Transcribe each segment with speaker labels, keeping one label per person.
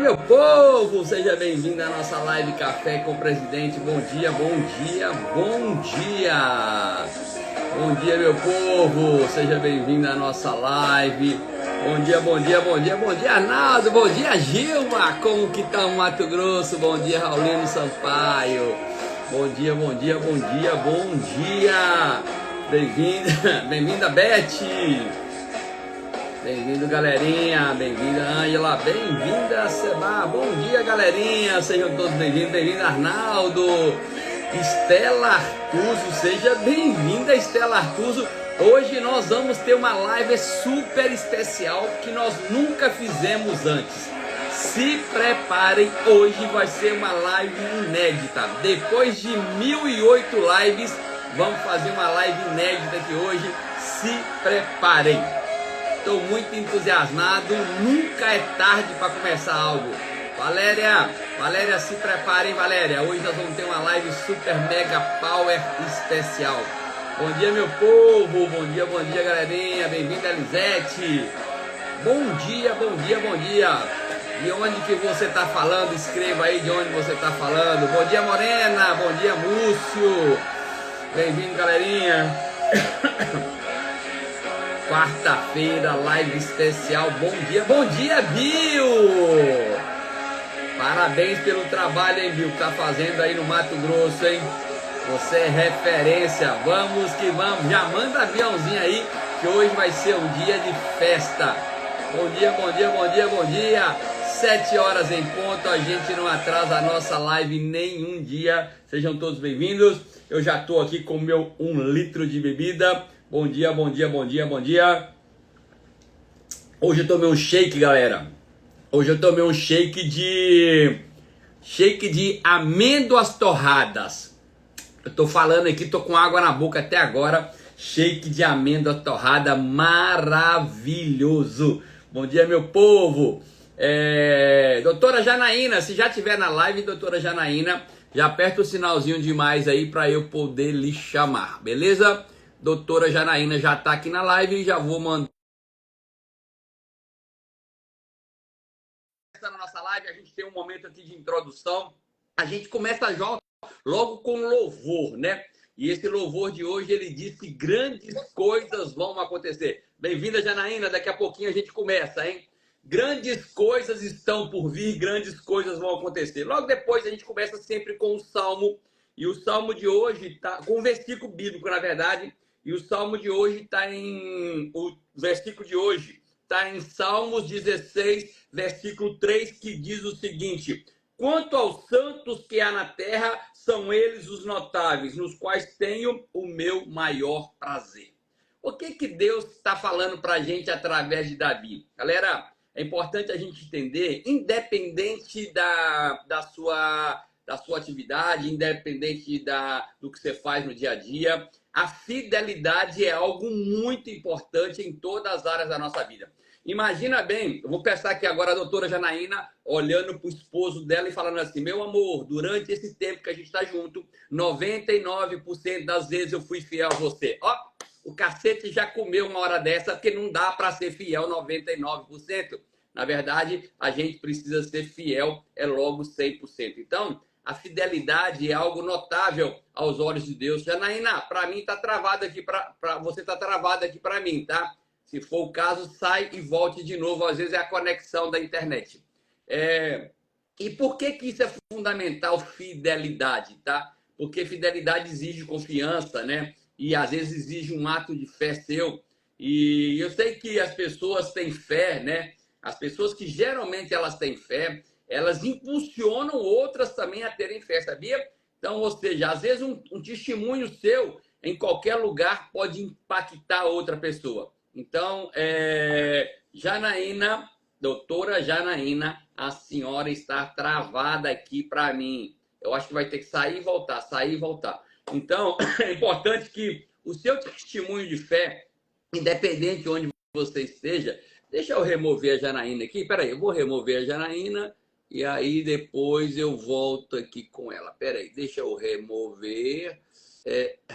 Speaker 1: Meu povo, seja bem-vindo à nossa live Café com o Presidente. Bom dia, bom dia, bom dia. Bom dia, meu povo, seja bem-vindo à nossa live. Bom dia, bom dia, bom dia, bom dia, Arnaldo. Bom dia, Gilma. Como que tá o Mato Grosso? Bom dia, Raulino Sampaio. Bom dia, bom dia, bom dia, bom dia. Bem-vinda, bem-vinda, Beth. Bem-vindo, galerinha. Bem-vinda, Ângela. Bem-vinda, Seba. Bom dia, galerinha. Sejam todos bem-vindos. Bem-vindo, Arnaldo. Estela Artuso. Seja bem-vinda, Estela Artuso. Hoje nós vamos ter uma live super especial que nós nunca fizemos antes. Se preparem, hoje vai ser uma live inédita. Depois de 1008 lives, vamos fazer uma live inédita aqui hoje. Se preparem. Estou muito entusiasmado, nunca é tarde para começar algo. Valéria, se preparem, Valéria. Hoje nós vamos ter uma live super mega power especial. Bom dia, meu povo. Bom dia, galerinha. Bem-vinda, Elisete. Bom dia, bom dia, bom dia. De onde que você está falando? Escreva aí de onde você está falando. Bom dia, Morena. Bom dia, Múcio. Bem-vindo, galerinha. Quarta-feira, live especial. Bom dia, Bill! Parabéns pelo trabalho, hein, Bill, que tá fazendo aí no Mato Grosso, hein? Você é referência. Vamos que vamos. Já manda aviãozinho aí, que hoje vai ser um dia de festa. Bom dia, bom dia, bom dia, bom dia. 7 horas em ponto, a gente não atrasa a nossa live nenhum dia. Sejam todos bem-vindos. Eu já tô aqui com o meu 1 litro de bebida. Bom dia, bom dia, bom dia, bom dia. Hoje eu tomei um shake, galera. Hoje eu tomei um shake de amêndoas torradas. Eu tô falando aqui, tô com água na boca até agora. Shake de amêndoa torrada, maravilhoso. Bom dia, meu povo. Doutora Janaína, se já tiver na live, doutora Janaína, já aperta o sinalzinho de mais aí para eu poder lhe chamar, beleza? Doutora Janaína já está aqui na live e já vou mandar. Na nossa live, a gente tem um momento aqui de introdução. A gente começa logo com louvor, né? E esse louvor de hoje, ele diz que grandes coisas vão acontecer. Bem-vinda, Janaína, daqui a pouquinho a gente começa, hein? Grandes coisas estão por vir, grandes coisas vão acontecer. Logo depois a gente começa sempre com o Salmo. E o Salmo de hoje está com um versículo bíblico, na verdade. E o Salmo de hoje está o versículo de hoje está em Salmos 16, versículo 3, que diz o seguinte: quanto aos santos que há na terra, são eles os notáveis, nos quais tenho o meu maior prazer. O que Deus está falando para a gente através de Davi? Galera, é importante a gente entender, independente da sua atividade, independente do que você faz no dia a dia, a fidelidade é algo muito importante em todas as áreas da nossa vida. Imagina bem, eu vou pensar aqui agora a doutora Janaína olhando para o esposo dela e falando assim: meu amor, durante esse tempo que a gente está junto, 99% das vezes eu fui fiel a você. Ó, o cacete já comeu uma hora dessa, porque não dá para ser fiel 99%. Na verdade, a gente precisa ser fiel, é logo 100%. Então, a fidelidade é algo notável aos olhos de Deus. Janaína, para mim está travado aqui, para você está travado aqui para mim, tá? Se for o caso, sai e volte de novo. Às vezes é a conexão da internet. E por que isso é fundamental, fidelidade, tá? Porque fidelidade exige confiança, né? E às vezes exige um ato de fé seu. E eu sei que as pessoas têm fé, né? As pessoas que geralmente elas têm fé, elas impulsionam outras também a terem fé, sabia? Então, ou seja, às vezes um testemunho seu em qualquer lugar pode impactar outra pessoa. Então, Janaína, doutora Janaína, a senhora está travada aqui para mim. Eu acho que vai ter que sair e voltar, sair e voltar. Então, é importante que o seu testemunho de fé, independente de onde você esteja, deixa eu remover a Janaína aqui. Peraí, eu vou remover a Janaína e aí depois eu volto aqui com ela. Peraí, deixa eu remover.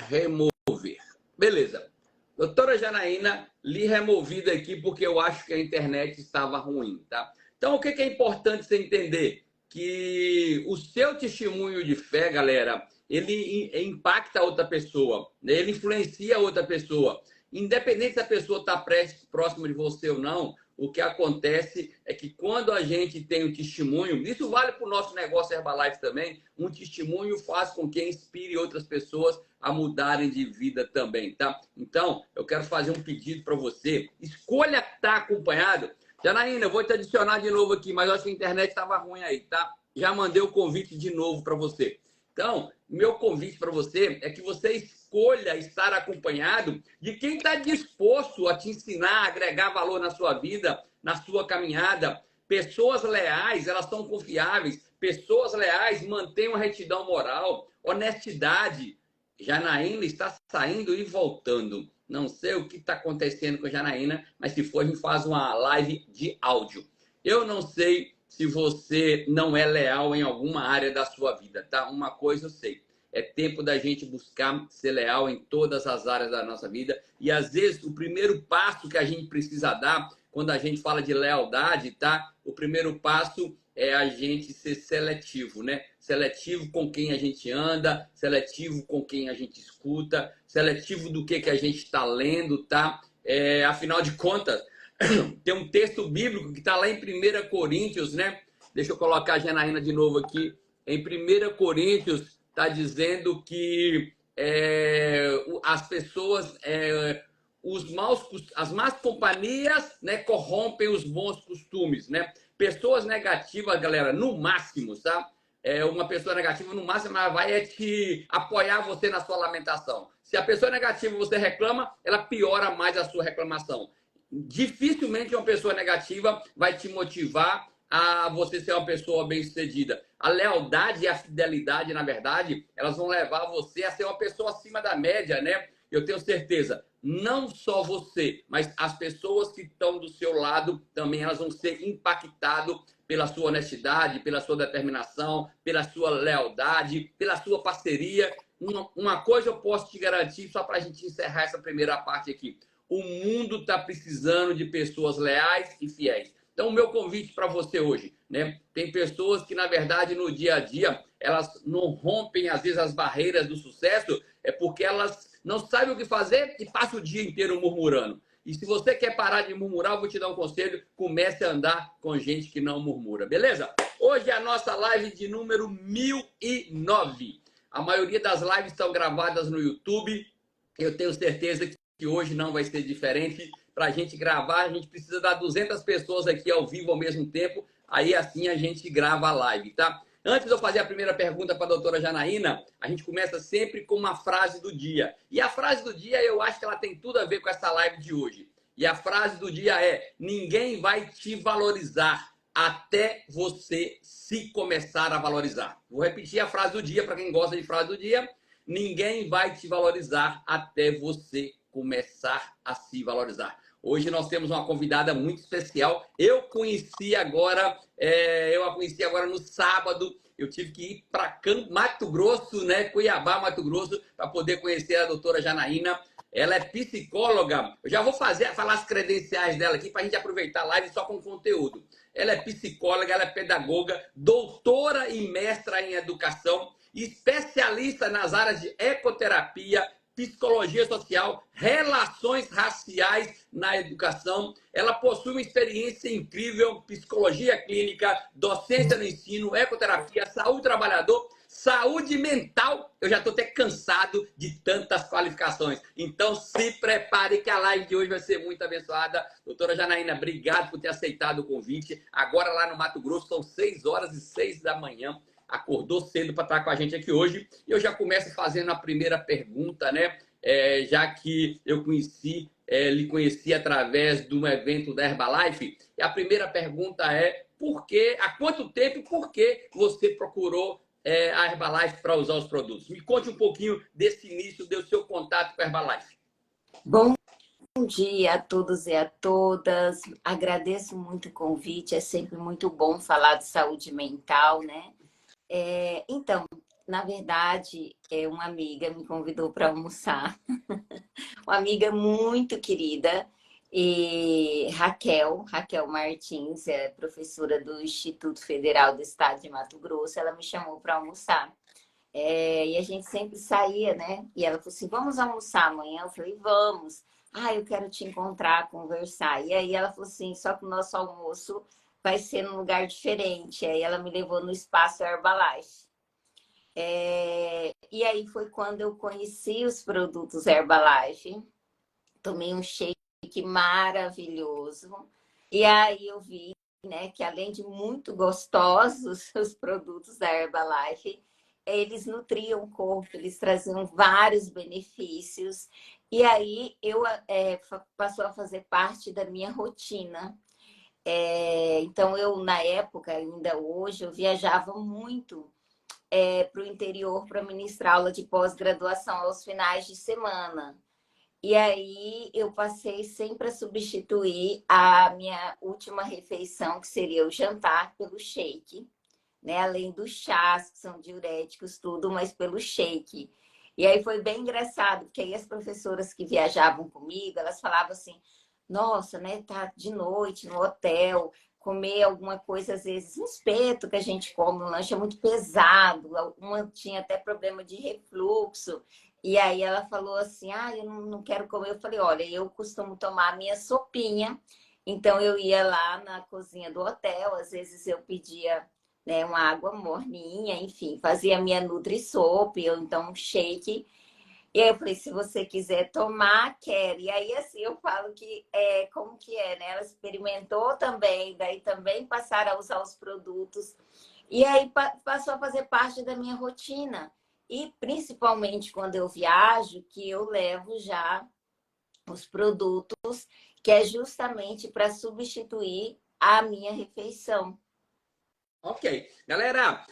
Speaker 1: Remover. Beleza. Doutora Janaína, lhe removida aqui porque eu acho que a internet estava ruim, tá? Então, o que é importante você entender? Que o seu testemunho de fé, galera, ele impacta outra pessoa, né? Ele influencia outra pessoa. Independente se a pessoa está próxima de você ou não, o que acontece é que quando a gente tem um testemunho, isso vale para o nosso negócio Herbalife também, um testemunho faz com que inspire outras pessoas a mudarem de vida também, tá? Então, eu quero fazer um pedido para você. Escolha estar acompanhado. Janaína, eu vou te adicionar de novo aqui, mas eu acho que a internet estava ruim aí, tá? Já mandei o convite de novo para você. Então, meu convite para você é que você escolha estar acompanhado de quem está disposto a te ensinar, a agregar valor na sua vida, na sua caminhada. Pessoas leais, elas são confiáveis. Pessoas leais mantêm uma retidão moral, honestidade. Janaína está saindo e voltando. Não sei o que está acontecendo com a Janaína, mas se for, a gente faz uma live de áudio. Eu não sei se você não é leal em alguma área da sua vida, tá? Uma coisa eu sei. É tempo da gente buscar ser leal em todas as áreas da nossa vida. E às vezes o primeiro passo que a gente precisa dar, quando a gente fala de lealdade, tá? O primeiro passo é a gente ser seletivo, né? Seletivo com quem a gente anda, seletivo com quem a gente escuta, seletivo do que a gente está lendo, tá? Afinal de contas, tem um texto bíblico que está lá em 1 Coríntios, né? Deixa eu colocar a Janaína de novo aqui. Em 1 Coríntios está dizendo que as pessoas, as más companhias, né, corrompem os bons costumes, né? Pessoas negativas, galera, no máximo, tá? Uma pessoa negativa, no máximo, ela vai te apoiar você na sua lamentação. Se a pessoa é negativa e você reclama, ela piora mais a sua reclamação. Dificilmente uma pessoa negativa vai te motivar a você ser uma pessoa bem-sucedida. A lealdade e a fidelidade, na verdade, elas vão levar você a ser uma pessoa acima da média, né? Eu tenho certeza, não só você, mas as pessoas que estão do seu lado também, elas vão ser impactadas pela sua honestidade, pela sua determinação, pela sua lealdade, pela sua parceria. Uma coisa eu posso te garantir, só para a gente encerrar essa primeira parte aqui. O mundo está precisando de pessoas leais e fiéis. Então, o meu convite para você hoje, né? Tem pessoas que, na verdade, no dia a dia, elas não rompem, às vezes, as barreiras do sucesso, é porque elas não sabem o que fazer e passam o dia inteiro murmurando. E se você quer parar de murmurar, eu vou te dar um conselho: comece a andar com gente que não murmura, beleza? Hoje é a nossa live de número 1009. A maioria das lives estão gravadas no YouTube. Eu tenho certeza que hoje não vai ser diferente. Para a gente gravar, a gente precisa dar 200 pessoas aqui ao vivo ao mesmo tempo. Aí assim a gente grava a live, tá? Antes de eu fazer a primeira pergunta para a doutora Janaína, a gente começa sempre com uma frase do dia. E a frase do dia, eu acho que ela tem tudo a ver com essa live de hoje. E a frase do dia é: ninguém vai te valorizar até você se começar a valorizar. Vou repetir a frase do dia para quem gosta de frase do dia. Ninguém vai te valorizar até você começar a se valorizar. Hoje nós temos uma convidada muito especial. Eu a conheci agora no sábado. Eu tive que ir para Mato Grosso, né? Cuiabá, Mato Grosso, para poder conhecer a doutora Janaína. Ela é psicóloga. Eu já vou falar as credenciais dela aqui para a gente aproveitar a live só com conteúdo. Ela é psicóloga, ela é pedagoga, doutora e mestra em educação, especialista nas áreas de ecoterapia, psicologia social, relações raciais na educação. Ela possui uma experiência incrível, psicologia clínica, docência no ensino, ecoterapia, saúde do trabalhador, saúde mental. Eu já estou até cansado de tantas qualificações. Então se prepare que a live de hoje vai ser muito abençoada. Doutora Janaína, obrigado por ter aceitado o convite. Agora lá no Mato Grosso são 6h06 da manhã. Acordou cedo para estar com a gente aqui hoje. E eu já começo fazendo a primeira pergunta, né? Já que eu lhe conheci através de um evento da Herbalife. E a primeira pergunta é: há quanto tempo e por que você procurou a Herbalife para usar os produtos? Me conte um pouquinho desse início, do seu contato com a Herbalife.
Speaker 2: Bom dia a todos e a todas. Agradeço muito o convite. É sempre muito bom falar de saúde mental, né? Então, na verdade, uma amiga me convidou para almoçar. Uma amiga muito querida. E Raquel Martins, é professora do Instituto Federal do Estado de Mato Grosso, ela me chamou para almoçar. E a gente sempre saía, né? E ela falou assim: vamos almoçar amanhã? Eu falei: vamos. Ah, eu quero te encontrar, conversar. E aí ela falou assim: só que o nosso almoço vai ser num lugar diferente. Aí ela me levou no espaço Herbalife. E aí foi quando eu conheci os produtos Herbalife. Tomei um shake maravilhoso. E aí eu vi, né, que além de muito gostosos os produtos da Herbalife, eles nutriam o corpo, eles traziam vários benefícios. E aí eu passou a fazer parte da minha rotina. Então eu, na época, ainda hoje, eu viajava muito para o interior para ministrar aula de pós-graduação aos finais de semana. E aí eu passei sempre a substituir a minha última refeição, que seria o jantar, pelo shake, né? Além dos chás, que são diuréticos, tudo, mas pelo shake. E aí foi bem engraçado, porque aí as professoras que viajavam comigo, elas falavam assim: nossa, né, tá de noite no hotel, comer alguma coisa, às vezes, um espeto que a gente come no lanche é muito pesado. Uma tinha até problema de refluxo. E aí ela falou assim: ah, eu não quero comer. Eu falei: olha, eu costumo tomar a minha sopinha. Então eu ia lá na cozinha do hotel, às vezes eu pedia, né, uma água morninha, enfim, fazia minha Nutri-Sopa, ou então um shake. E aí eu falei: se você quiser tomar, quero. E aí, assim, eu falo que como que é, né? Ela experimentou também, daí também passaram a usar os produtos. E aí passou a fazer parte da minha rotina. E principalmente quando eu viajo, que eu levo já os produtos, que é justamente para substituir a minha refeição.
Speaker 1: Ok. Galera,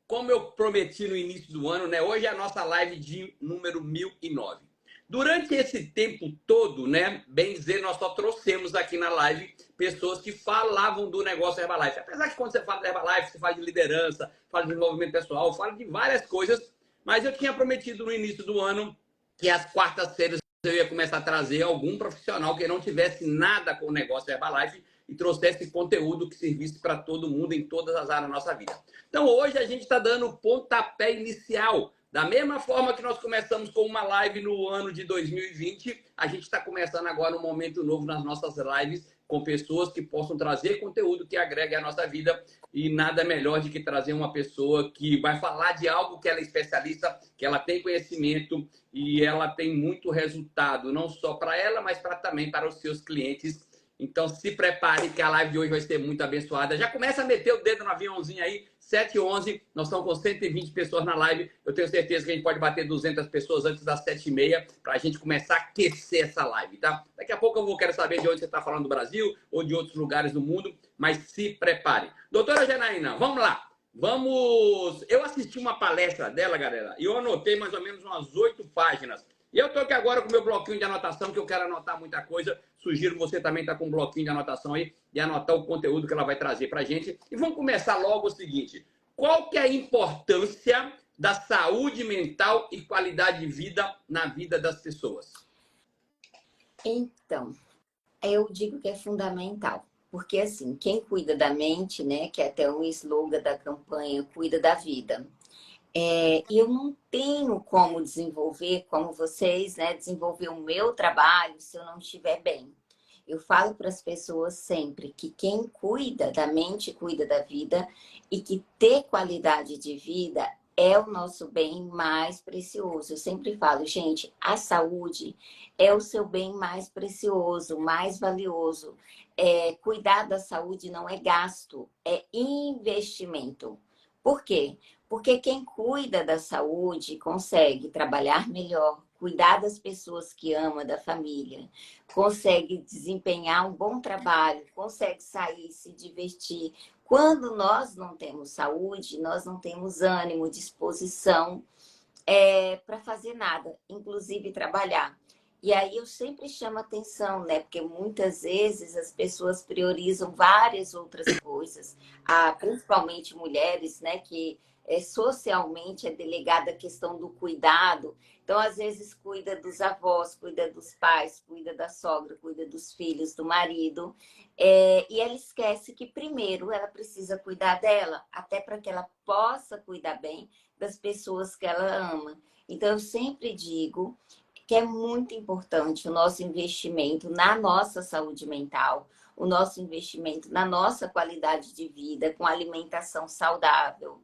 Speaker 1: como eu prometi no início do ano, né? Hoje é a nossa live de número 1009. Durante esse tempo todo, né? Bem dizer, nós só trouxemos aqui na live pessoas que falavam do negócio Herbalife. Apesar que quando você fala de Herbalife, você fala de liderança, fala de desenvolvimento pessoal, fala de várias coisas. Mas eu tinha prometido no início do ano que às quartas-feiras eu ia começar a trazer algum profissional que não tivesse nada com o negócio Herbalife e trouxesse conteúdo que servisse para todo mundo em todas as áreas da nossa vida. Então hoje a gente está dando o pontapé inicial. Da mesma forma que nós começamos com uma live no ano de 2020, a gente está começando agora um momento novo nas nossas lives com pessoas que possam trazer conteúdo que agregue à nossa vida. E nada melhor do que trazer uma pessoa que vai falar de algo que ela é especialista, que ela tem conhecimento e ela tem muito resultado, não só para ela, mas também para os seus clientes. Então se prepare que a live de hoje vai ser muito abençoada. Já começa a meter o dedo no aviãozinho aí, 7h11, nós estamos com 120 pessoas na live. Eu tenho certeza que a gente pode bater 200 pessoas antes das 7h30 para a gente começar a aquecer essa live, tá? Daqui a pouco eu quero saber de onde você está falando do Brasil ou de outros lugares do mundo, mas se prepare. Doutora Janaína, vamos lá. Vamos. Eu assisti uma palestra dela, galera, e eu anotei mais ou menos umas 8 páginas. E eu estou aqui agora com o meu bloquinho de anotação, que eu quero anotar muita coisa. Sugiro você também estar com um bloquinho de anotação aí e anotar o conteúdo que ela vai trazer para a gente. E vamos começar logo o seguinte: qual que é a importância da saúde mental e qualidade de vida na vida das pessoas?
Speaker 2: Então, eu digo que é fundamental, porque assim, quem cuida da mente, né, que é até o slogan da campanha, cuida da vida. E eu não tenho como desenvolver, como vocês, né, desenvolver o meu trabalho se eu não estiver bem. Eu falo para as pessoas sempre que quem cuida da mente, cuida da vida, e que ter qualidade de vida é o nosso bem mais precioso. Eu sempre falo, gente, a saúde é o seu bem mais precioso, mais valioso. Cuidar da saúde não é gasto, é investimento. Por quê? Porque quem cuida da saúde consegue trabalhar melhor, cuidar das pessoas que ama, da família, consegue desempenhar um bom trabalho, consegue sair, se divertir. Quando nós não temos saúde, nós não temos ânimo, disposição para fazer nada, inclusive trabalhar. E aí eu sempre chamo atenção, né? Porque muitas vezes as pessoas priorizam várias outras coisas, principalmente mulheres, né? Que socialmente é delegada a questão do cuidado. Então, às vezes, cuida dos avós, cuida dos pais, cuida da sogra, cuida dos filhos, do marido. E ela esquece que, primeiro, ela precisa cuidar dela, até para que ela possa cuidar bem das pessoas que ela ama. Então, eu sempre digo que é muito importante o nosso investimento na nossa saúde mental, o nosso investimento na nossa qualidade de vida, com alimentação saudável,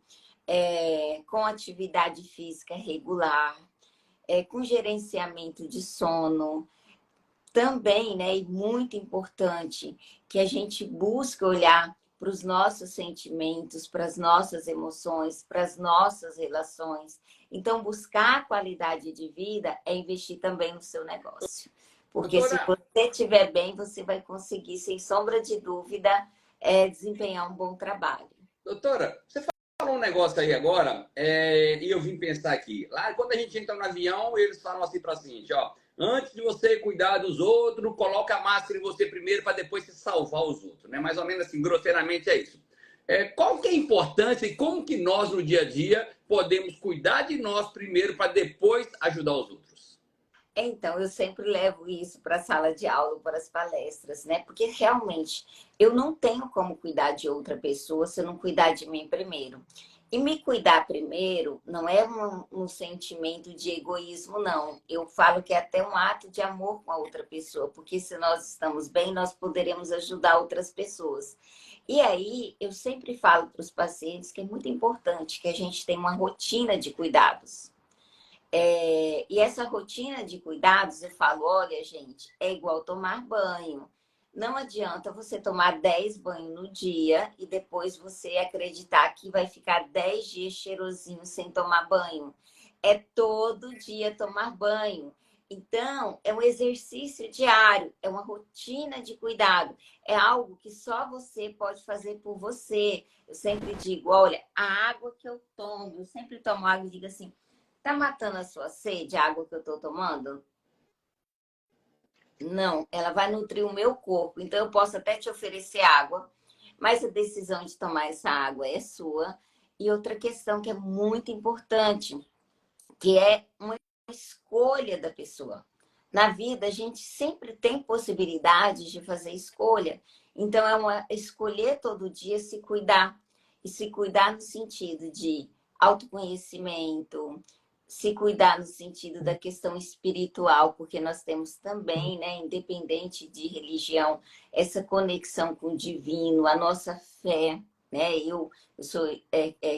Speaker 2: com atividade física regular, com gerenciamento de sono. Também, né, e muito importante, que a gente busque olhar para os nossos sentimentos, para as nossas emoções, para as nossas relações. Então, buscar qualidade de vida é investir também no seu negócio. Porque se
Speaker 1: Doutora,
Speaker 2: você estiver bem, você vai conseguir, sem sombra de dúvida, desempenhar um bom trabalho.
Speaker 1: doutora, você falou um negócio aí agora, e eu vim pensar aqui. Lá, quando a gente entra no avião, eles falam assim para a gente, ó, antes de você cuidar dos outros, coloca a máscara em você primeiro para depois se salvar os outros, né? Mais ou menos assim, grosseiramente é isso. Qual que é a importância e como que nós, no dia a dia, podemos cuidar de nós primeiro para depois ajudar os outros?
Speaker 2: Então, eu sempre levo isso para a sala de aula, para as palestras, né? Porque realmente eu não tenho como cuidar de outra pessoa se eu não cuidar de mim primeiro. E me cuidar primeiro não é um sentimento de egoísmo, não. Eu falo que é até um ato de amor com a outra pessoa, porque se nós estamos bem, nós poderemos ajudar outras pessoas. E aí, eu sempre falo para os pacientes que é muito importante que a gente tenha uma rotina de cuidados. E essa rotina de cuidados, eu falo, olha, gente, é igual tomar banho. Não adianta você tomar 10 banhos no dia e depois você acreditar que vai ficar 10 dias cheirosinho sem tomar banho. É todo dia tomar banho. Então, é um exercício diário, é uma rotina de cuidado. É algo que só você pode fazer por você. Eu sempre digo, olha, a água que eu tomo, eu sempre tomo água e digo assim, tá matando a sua sede, a água que eu tô tomando? Não, ela vai nutrir o meu corpo. Então, eu posso até te oferecer água, mas a decisão de tomar essa água é sua. E outra questão que é muito importante, que é uma escolha da pessoa. Na vida, a gente sempre tem possibilidades de fazer escolha. Então, é uma escolher todo dia se cuidar. E se cuidar no sentido de autoconhecimento, se cuidar no sentido da questão espiritual, porque nós temos também, né, independente de religião, essa conexão com o divino, a nossa fé, né? Eu sou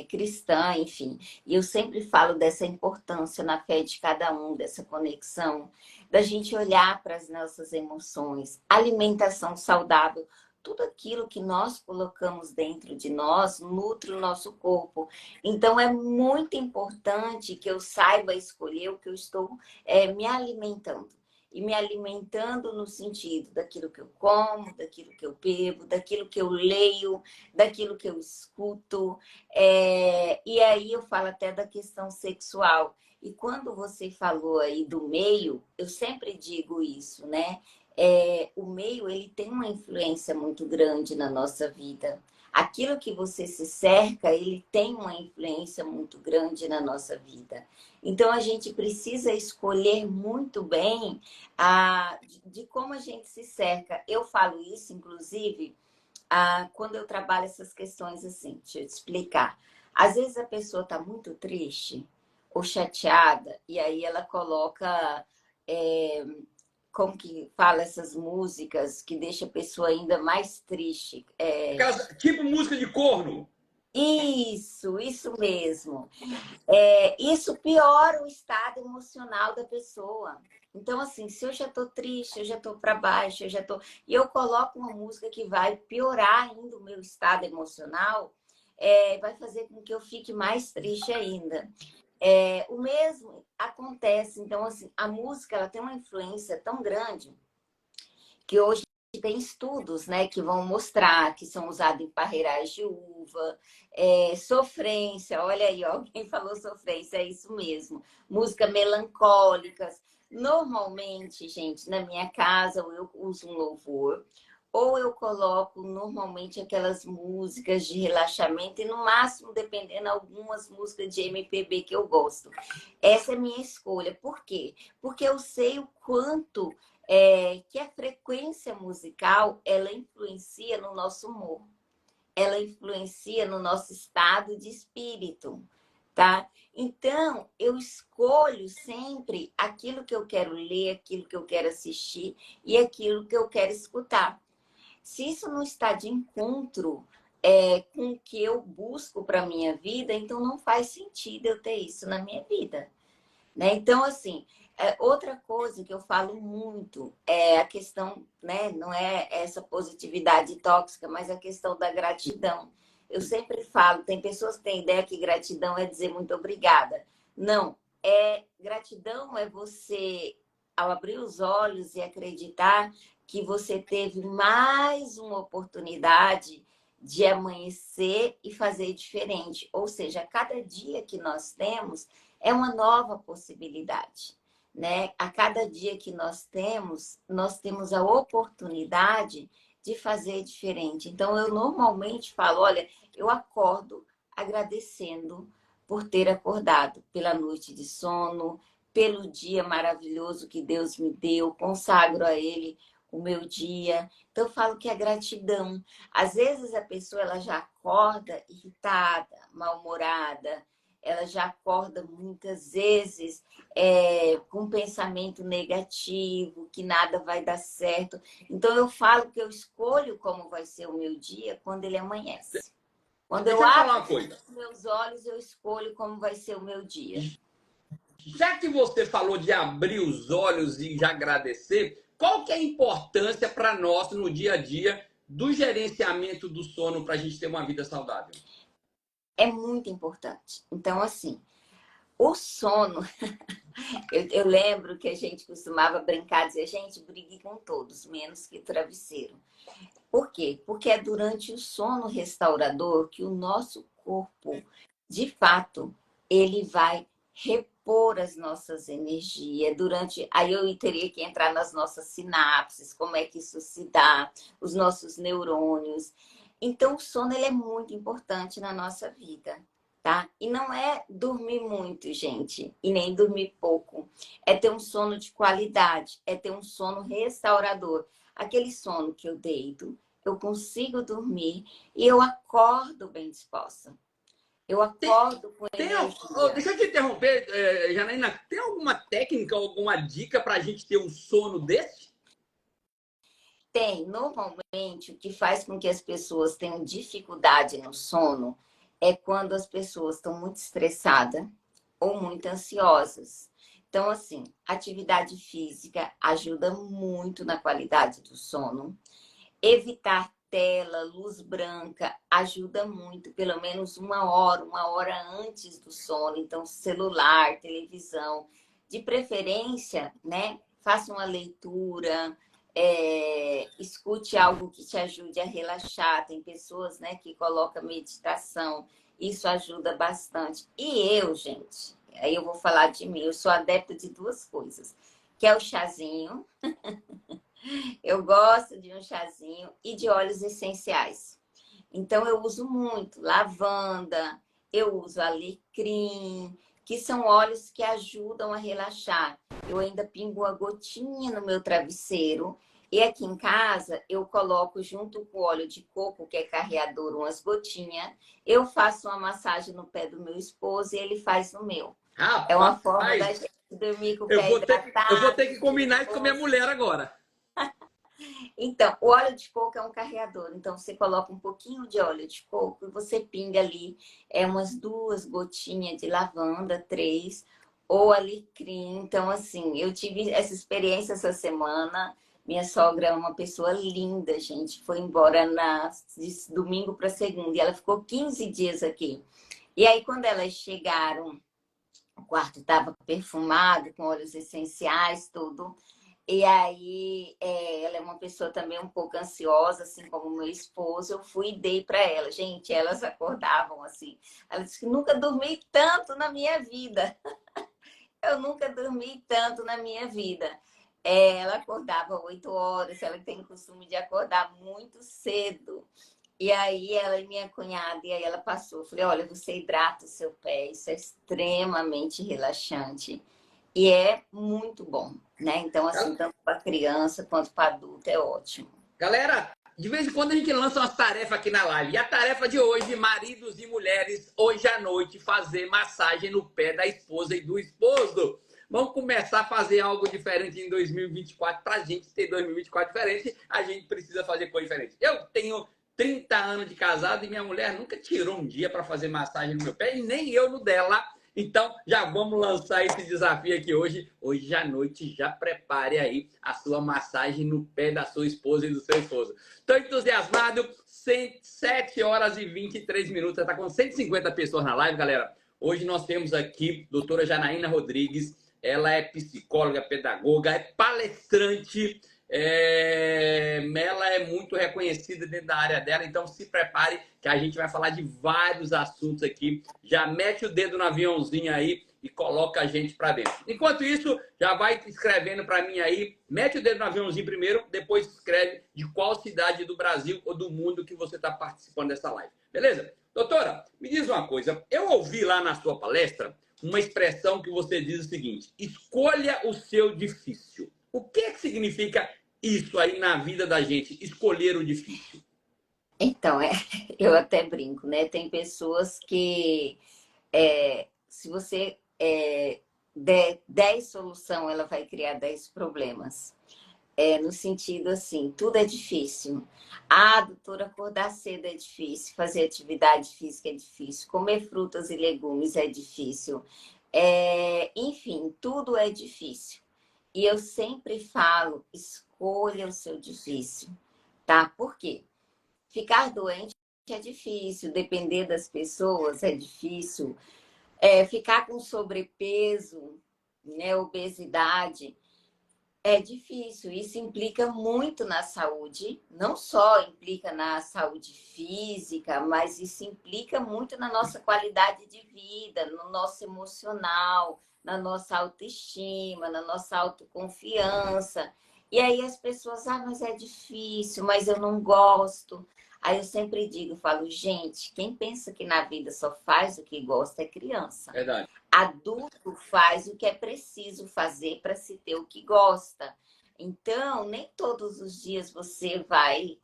Speaker 2: cristã, enfim, e eu sempre falo dessa importância na fé de cada um, dessa conexão, da gente olhar para as nossas emoções, alimentação saudável, tudo aquilo que nós colocamos dentro de nós nutre o nosso corpo. Então, é muito importante que eu saiba escolher o que eu estou me alimentando. E me alimentando no sentido daquilo que eu como, daquilo que eu bebo, daquilo que eu leio, daquilo que eu escuto. E aí eu falo até da questão sexual. E quando você falou aí do meio, eu sempre digo isso, né? O meio, ele tem uma influência muito grande na nossa vida. Aquilo que você se cerca, ele tem uma influência muito grande na nossa vida. Então, a gente precisa escolher muito bem de como a gente se cerca. Eu falo isso, inclusive, quando eu trabalho essas questões assim. Deixa eu te explicar. Às vezes a pessoa está muito triste ou chateada, e aí ela coloca... como que fala essas músicas que deixa a pessoa ainda mais triste.
Speaker 1: Aquelas, tipo música de corno.
Speaker 2: Isso mesmo. Isso piora o estado emocional da pessoa. Então, assim, se eu já tô triste, eu já tô para baixo, eu já tô... E eu coloco uma música que vai piorar ainda o meu estado emocional, vai fazer com que eu fique mais triste ainda. O mesmo acontece. Então, assim, a música ela tem uma influência tão grande que hoje tem estudos, né, que vão mostrar que são usados em parreirais de uva, sofrência, olha aí, ó, alguém falou sofrência, é isso mesmo. Música melancólicas. Normalmente, gente, na minha casa eu uso um louvor ou eu coloco normalmente aquelas músicas de relaxamento e no máximo, dependendo, algumas músicas de MPB que eu gosto. Essa é a minha escolha. Por quê? Porque eu sei o quanto que a frequência musical ela influencia no nosso humor, ela influencia no nosso estado de espírito, tá? Então, eu escolho sempre aquilo que eu quero ler, aquilo que eu quero assistir e aquilo que eu quero escutar. Se isso não está de encontro com o que eu busco para a minha vida, então não faz sentido eu ter isso na minha vida, né? Então, assim, outra coisa que eu falo muito é a questão, né? Não é essa positividade tóxica, mas a questão da gratidão. Eu sempre falo, tem pessoas que têm ideia que gratidão é dizer muito obrigada. Não, gratidão é você, ao abrir os olhos e acreditar que você teve mais uma oportunidade de amanhecer e fazer diferente. Ou seja, cada dia que nós temos é uma nova possibilidade, né? A cada dia que nós temos a oportunidade de fazer diferente. Então, eu normalmente falo, olha, eu acordo agradecendo por ter acordado, pela noite de sono, pelo dia maravilhoso que Deus me deu, consagro a Ele o meu dia. Então, eu falo que é gratidão. Às vezes, a pessoa ela já acorda irritada, mal-humorada, ela já acorda muitas vezes com um pensamento negativo, que nada vai dar certo. Então, eu falo que eu escolho como vai ser o meu dia quando ele amanhece. Quando
Speaker 1: Deixa
Speaker 2: eu
Speaker 1: eu te falar
Speaker 2: abro
Speaker 1: uma coisa.
Speaker 2: os meus olhos, eu escolho como vai ser o meu dia.
Speaker 1: Já que você falou de abrir os olhos e já agradecer, qual que é a importância para nós no dia a dia do gerenciamento do sono para a gente ter uma vida saudável?
Speaker 2: É muito importante. Então, assim, o sono, eu lembro que a gente costumava brincar, dizer, gente, brigue com todos, menos que travesseiro. Por quê? Porque é durante o sono restaurador que o nosso corpo, de fato, ele vai repor as nossas energias. Aí eu teria que entrar nas nossas sinapses, como é que isso se dá, os nossos neurônios. Então, o sono ele é muito importante na nossa vida, tá? E não é dormir muito, gente, e nem dormir pouco. É ter um sono de qualidade, é ter um sono restaurador. Aquele sono que eu deito, eu consigo dormir e eu acordo bem disposta. Eu
Speaker 1: Tem,
Speaker 2: acordo com energia.
Speaker 1: deixa eu te interromper, Janaína. Tem alguma técnica, alguma dica para a gente ter um sono desse?
Speaker 2: Tem, normalmente, o que faz com que as pessoas tenham dificuldade no sono é quando as pessoas estão muito estressadas ou muito ansiosas. Então, assim, atividade física ajuda muito na qualidade do sono. Evitar tela, luz branca, ajuda muito, pelo menos uma hora antes do sono. Então, celular, televisão, de preferência, né? Faça uma leitura, escute algo que te ajude a relaxar. Tem pessoas, né, que colocam meditação, isso ajuda bastante. E eu, gente, aí eu vou falar de mim, eu sou adepta de duas coisas, que é o chazinho. Eu gosto de um chazinho e de óleos essenciais. Então, eu uso muito lavanda, eu uso alecrim, que são óleos que ajudam a relaxar. Eu ainda pingo uma gotinha no meu travesseiro. E aqui em casa, eu coloco junto com o óleo de coco, que é carreador, umas gotinhas. Eu faço uma massagem no pé do meu esposo e ele faz no meu. É uma forma da
Speaker 1: Rapaz,
Speaker 2: gente dormir com o
Speaker 1: eu
Speaker 2: pé
Speaker 1: vou eu vou
Speaker 2: hidratado,
Speaker 1: ter que combinar isso com a minha mulher agora.
Speaker 2: então, o óleo de coco é um carreador. Então, você coloca um pouquinho de óleo de coco e você pinga ali umas 2 gotinhas de lavanda, 3, ou alecrim. Então, assim, eu tive essa experiência essa semana. Minha sogra é uma pessoa linda, gente. Foi embora de domingo para segunda e ela ficou 15 dias aqui. E aí, quando elas chegaram, o quarto estava perfumado, com óleos essenciais, tudo. E aí, ela é uma pessoa também um pouco ansiosa, assim como meu esposo. Eu fui e dei para ela. Gente, elas acordavam assim. Ela disse que nunca dormi tanto na minha vida. Eu nunca dormi tanto na minha vida. Ela acordava 8 horas, ela tem o costume de acordar muito cedo. E aí ela e minha cunhada, e aí ela passou. Eu falei, olha, você hidrata o seu pé, isso é extremamente relaxante. E é muito bom, né? Então, assim, tanto para criança quanto para adulto é ótimo.
Speaker 1: Galera, de vez em quando a gente lança umas tarefas aqui na live. E a tarefa de hoje, maridos e mulheres, hoje à noite, fazer massagem no pé da esposa e do esposo. Vamos começar a fazer algo diferente em 2024. Para a gente ter 2024 diferente, a gente precisa fazer coisa diferente. Eu tenho 30 anos de casado e minha mulher nunca tirou um dia para fazer massagem no meu pé e nem eu no dela. Então, já vamos lançar esse desafio aqui hoje. Hoje à noite, já prepare aí a sua massagem no pé da sua esposa e do seu esposo. Estou entusiasmado. 7 horas e 23 minutos. Está com 150 pessoas na live, galera. Hoje nós temos aqui a doutora Janaína Rodrigues. Ela é psicóloga, pedagoga, é palestrante. Ela é muito reconhecida dentro da área dela, então se prepare que a gente vai falar de vários assuntos aqui. Já mete o dedo no aviãozinho aí e coloca a gente para dentro. Enquanto isso, já vai escrevendo para mim aí, mete o dedo no aviãozinho primeiro, depois escreve de qual cidade do Brasil ou do mundo que você está participando dessa live. Beleza? Doutora, me diz uma coisa, eu ouvi lá na sua palestra uma expressão que você diz o seguinte: escolha o seu difícil. O que é que significa isso aí na vida da gente, escolher o difícil?
Speaker 2: Então, eu até brinco, né? Tem pessoas que, se você der 10 soluções, ela vai criar 10 problemas. No sentido assim, tudo é difícil. Ah, doutora, acordar cedo é difícil, fazer atividade física é difícil, comer frutas e legumes é difícil. Enfim, tudo é difícil. E eu sempre falo, escolha o seu difícil, tá? Por quê? Ficar doente é difícil, depender das pessoas é difícil, ficar com sobrepeso, né, obesidade, é difícil. Isso implica muito na saúde, não só implica na saúde física, mas isso implica muito na nossa qualidade de vida, no nosso emocional, na nossa autoestima, na nossa autoconfiança. E aí as pessoas, mas é difícil, mas eu não gosto. Aí eu sempre digo, falo, gente, quem pensa que na vida só faz o que gosta é criança.
Speaker 1: Verdade.
Speaker 2: Adulto faz o que é preciso fazer para se ter o que gosta. Então, nem todos os dias você vai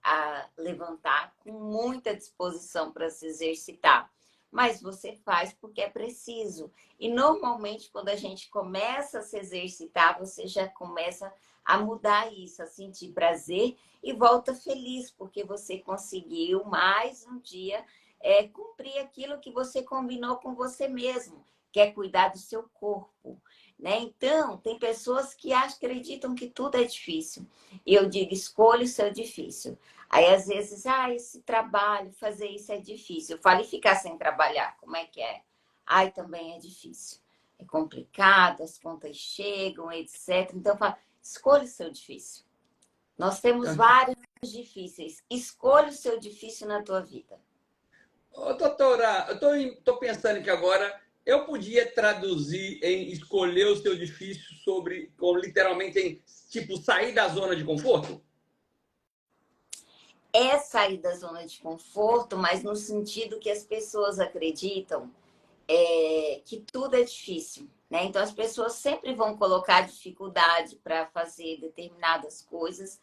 Speaker 2: levantar com muita disposição para se exercitar, mas você faz porque é preciso. E normalmente, quando a gente começa a se exercitar, você já começa a mudar isso, a sentir prazer e volta feliz, porque você conseguiu mais um dia cumprir aquilo que você combinou com você mesmo, que é cuidar do seu corpo, né? Então, tem pessoas que acreditam que tudo é difícil. E eu digo, escolha o seu difícil. Aí, às vezes, esse trabalho, fazer isso é difícil. Eu falo, e ficar sem trabalhar, como é que é? Também é difícil. É complicado, as contas chegam, etc. Então, eu falo, escolha o seu difícil. Nós temos vários difíceis. Escolha o seu difícil na tua vida.
Speaker 1: Ô, doutora, eu tô pensando que agora eu podia traduzir em escolher o seu difícil sobre, como literalmente em, tipo, sair da zona de conforto?
Speaker 2: É sair da zona de conforto, mas no sentido que as pessoas acreditam que tudo é difícil, né? Então as pessoas sempre vão colocar dificuldade para fazer determinadas coisas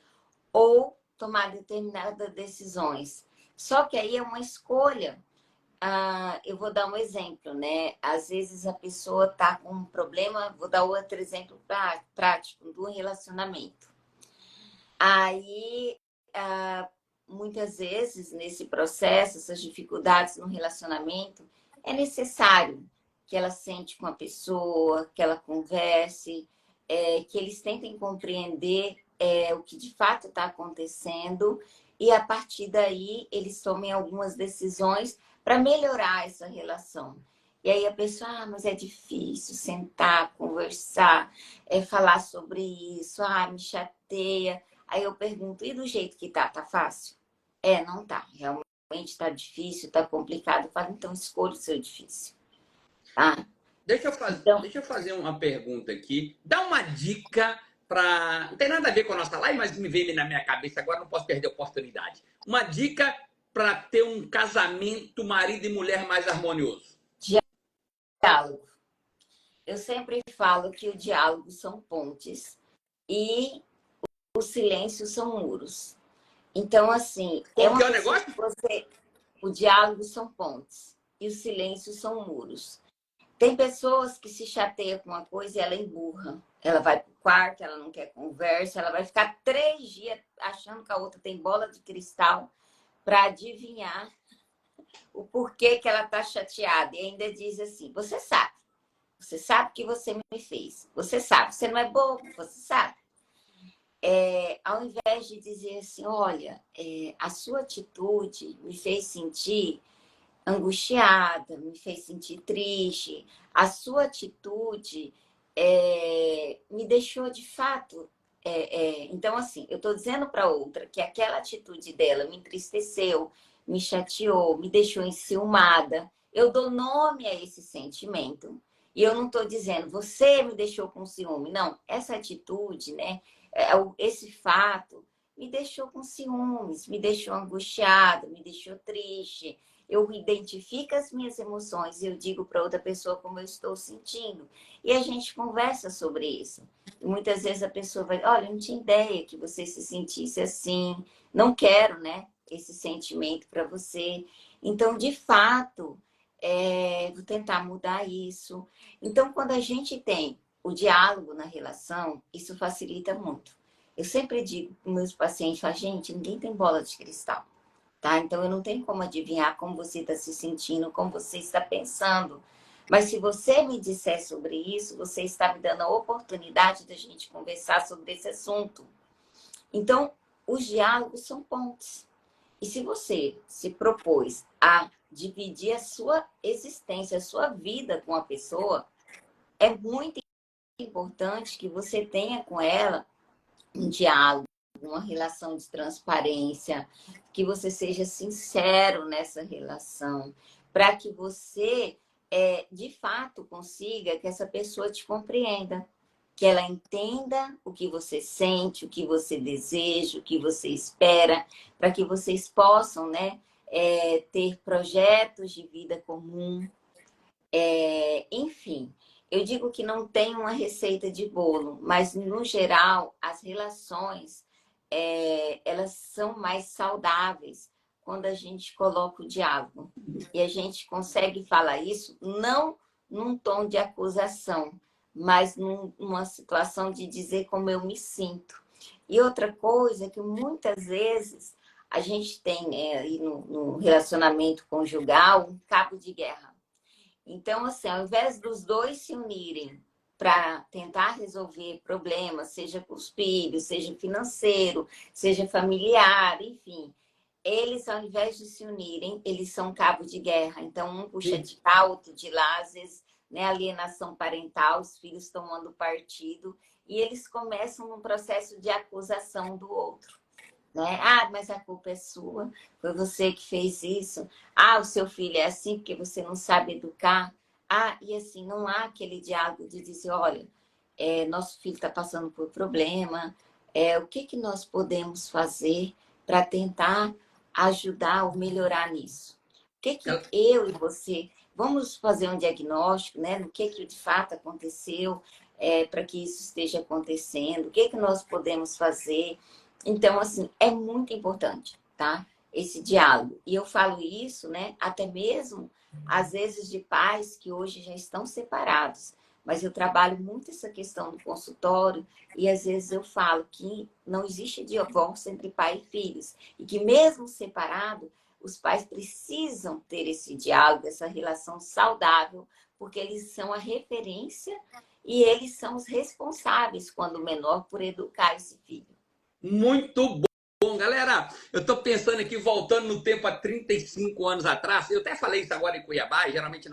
Speaker 2: ou tomar determinadas decisões. Só que aí é uma escolha. Eu vou dar um exemplo, né? Às vezes a pessoa está com um problema, vou dar outro exemplo prático do relacionamento. Aí, muitas vezes, nesse processo, essas dificuldades no relacionamento, é necessário que ela sente com a pessoa, que ela converse, que eles tentem compreender o que de fato está acontecendo e, a partir daí, eles tomem algumas decisões para melhorar essa relação. E aí a pessoa, mas é difícil sentar, conversar, falar sobre isso, me chateia. Aí eu pergunto, e do jeito que tá fácil? Não tá. Realmente tá difícil, tá complicado. Eu falo, então escolha o seu difícil. Tá?
Speaker 1: Deixa
Speaker 2: Então,
Speaker 1: eu fazer uma pergunta aqui. Dá uma dica Não tem nada a ver com a nossa live, mas me veio na minha cabeça agora, não posso perder a oportunidade. Uma dica para ter um casamento marido e mulher mais harmonioso.
Speaker 2: Diálogo. Eu sempre falo que o diálogo são pontes e o silêncio são muros. Então, assim...
Speaker 1: Como que é o negócio?
Speaker 2: O diálogo são pontes e o silêncio são muros. Tem pessoas que se chateiam com uma coisa e ela emburra. Ela vai pro quarto, ela não quer conversa, ela vai ficar 3 dias achando que a outra tem bola de cristal para adivinhar o porquê que ela tá chateada. E ainda diz assim, você sabe que você me fez, você sabe, você não é bobo, você sabe. Ao invés de dizer assim, olha, a sua atitude me fez sentir angustiada, me fez sentir triste. A sua atitude me deixou de fato. Então, assim, eu estou dizendo para outra que aquela atitude dela me entristeceu, me chateou, me deixou enciumada. Eu dou nome a esse sentimento. E eu não estou dizendo, você me deixou com ciúme. Não, essa atitude, né? Esse fato me deixou com ciúmes, me deixou angustiada, me deixou triste. Eu identifico as minhas emoções e eu digo para outra pessoa como eu estou sentindo. E a gente conversa sobre isso. E muitas vezes a pessoa vai, olha, eu não tinha ideia que você se sentisse assim. Não quero, né, esse sentimento para você. Então, de fato, vou tentar mudar isso. Então, quando a gente tem o diálogo na relação, isso facilita muito. Eu sempre digo para meus pacientes, gente, ninguém tem bola de cristal. Tá? Então, eu não tenho como adivinhar como você está se sentindo, como você está pensando. Mas se você me disser sobre isso, você está me dando a oportunidade da gente conversar sobre esse assunto. Então, os diálogos são pontes. E se você se propôs a dividir a sua existência, a sua vida com a pessoa, é muito importante que você tenha com ela um diálogo, uma relação de transparência, que você seja sincero nessa relação, para que você, de fato, consiga que essa pessoa te compreenda, que ela entenda o que você sente, o que você deseja, o que você espera, para que vocês possam, né, ter projetos de vida comum. Enfim, eu digo que não tem uma receita de bolo, mas, no geral, as relações, elas são mais saudáveis quando a gente coloca o diálogo. E a gente consegue falar isso não num tom de acusação, mas numa situação de dizer como eu me sinto. E outra coisa é que muitas vezes a gente tem aí no relacionamento conjugal um cabo de guerra. Então, assim, ao invés dos dois se unirem para tentar resolver problemas, seja com os filhos, seja financeiro, seja familiar, enfim, eles, ao invés de se unirem, eles são cabo de guerra. Então, um puxa de cá, outro de lá, às vezes, né, alienação parental, os filhos tomando partido, e eles começam num processo de acusação do outro. Né? Ah, mas a culpa é sua, foi você que fez isso. Ah, o seu filho é assim porque você não sabe educar. Ah, e assim, não há aquele diálogo de dizer, olha, nosso filho está passando por problema, o que que nós podemos fazer para tentar ajudar ou melhorar nisso? O que que eu e você, vamos fazer um diagnóstico, né? No que de fato aconteceu para que isso esteja acontecendo, o que que nós podemos fazer. Então, assim, é muito importante, tá? Esse diálogo. E eu falo isso, né? Até mesmo, às vezes, de pais que hoje já estão separados. Mas eu trabalho muito essa questão do consultório e, às vezes, eu falo que não existe divórcio entre pai e filhos. E que, mesmo separado, os pais precisam ter esse diálogo, essa relação saudável, porque eles são a referência e eles são os responsáveis, quando menor, por educar esse filho.
Speaker 1: Muito bom, galera. Eu estou pensando aqui, voltando no tempo há 35 anos atrás. Eu até falei isso agora em Cuiabá, geralmente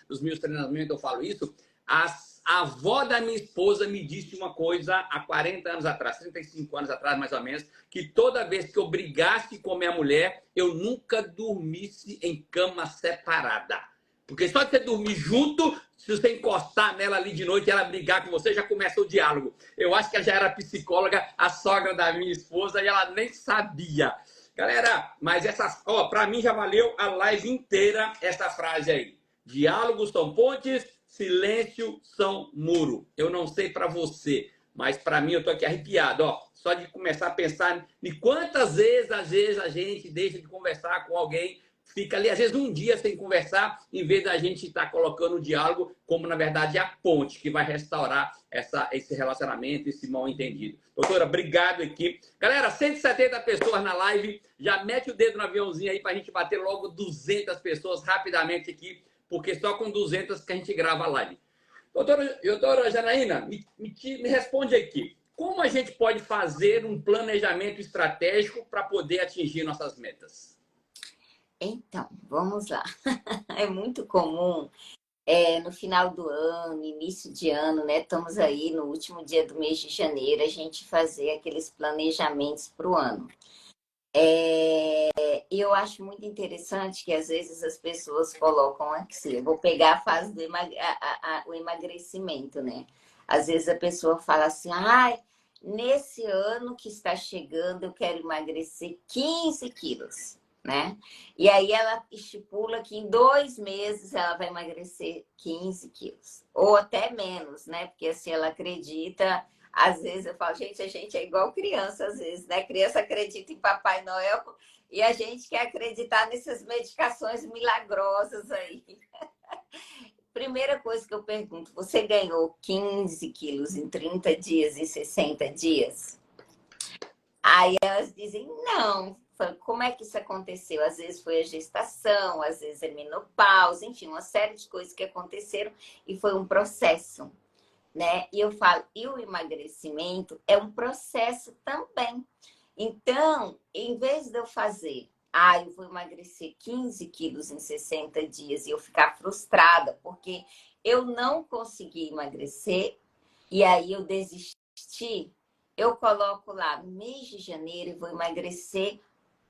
Speaker 1: nos meus treinamentos eu falo isso. A avó da minha esposa me disse uma coisa há 40 anos atrás, 35 anos atrás, mais ou menos, que toda vez que eu brigasse com minha mulher, eu nunca dormisse em cama separada. Porque só de você dormir junto, se você encostar nela ali de noite e ela brigar com você, já começa o diálogo. Eu acho que ela já era psicóloga, a sogra da minha esposa, e ela nem sabia. Galera, mas essa, ó, para mim já valeu a live inteira essa frase aí. Diálogos são pontes, silêncio são muro. Eu não sei para você, mas para mim eu tô aqui arrepiado, ó. Só de começar a pensar em quantas vezes, às vezes, a gente deixa de conversar com alguém, fica ali, às vezes, um dia sem conversar, em vez da gente estar colocando o diálogo como, na verdade, a ponte que vai restaurar esse relacionamento, esse mal-entendido. Doutora, obrigado aqui. Galera, 170 pessoas na live. Já mete o dedo no aviãozinho aí para a gente bater logo 200 pessoas rapidamente aqui, porque só com 200 que a gente grava a live. Doutora Janaína, me responde aqui. Como a gente pode fazer um planejamento estratégico para poder atingir nossas metas?
Speaker 2: Então, vamos lá. É muito comum, no final do ano, início de ano, né? Estamos aí no último dia do mês de janeiro, a gente fazer aqueles planejamentos para o ano. Eu acho muito interessante que às vezes as pessoas colocam assim, eu vou pegar a fase do o emagrecimento, né? Às vezes a pessoa fala assim, ai, nesse ano que está chegando eu quero emagrecer 15 quilos, né? E aí ela estipula que em 2 meses ela vai emagrecer 15 quilos, ou até menos, né? Porque assim ela acredita. Às vezes eu falo, gente, a gente é igual criança, às vezes, né? Criança acredita em Papai Noel e a gente quer acreditar nessas medicações milagrosas aí. Primeira coisa que eu pergunto, você ganhou 15 quilos em 30 dias e 60 dias? Aí elas dizem, não. Como é que isso aconteceu? Às vezes foi a gestação, às vezes é menopausa, enfim, uma série de coisas que aconteceram e foi um processo. Né? E eu falo, e o emagrecimento é um processo também. Então, em vez de eu fazer, eu vou emagrecer 15 quilos em 60 dias e eu ficar frustrada porque eu não consegui emagrecer e aí eu desisti, eu coloco lá no mês de janeiro e vou emagrecer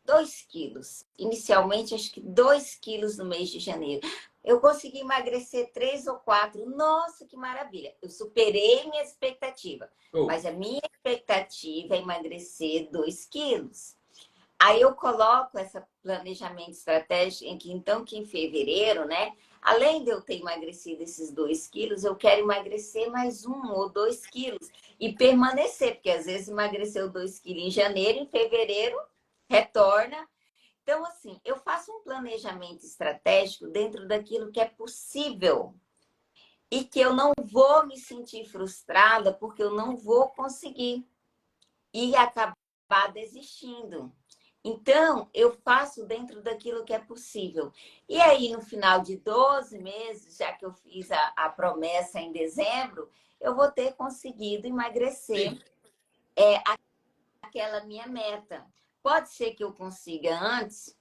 Speaker 2: 2 quilos. Inicialmente, acho que 2 quilos no mês de janeiro. Eu consegui emagrecer 3 ou 4. Nossa, que maravilha. Eu superei minha expectativa. Mas a minha expectativa é emagrecer 2 quilos. Aí eu coloco esse planejamento estratégico em que, então, que em fevereiro, né? Além de eu ter emagrecido esses 2 quilos, eu quero emagrecer mais 1 ou 2 quilos. E permanecer, porque às vezes emagreceu 2 quilos em janeiro, em fevereiro retorna. Então, assim, eu faço um planejamento estratégico dentro daquilo que é possível e que eu não vou me sentir frustrada porque eu não vou conseguir e acabar desistindo. Então, eu faço dentro daquilo que é possível. E aí, no final de 12 meses, já que eu fiz a promessa em dezembro, eu vou ter conseguido emagrecer aquela minha meta. Pode ser que eu consiga antes.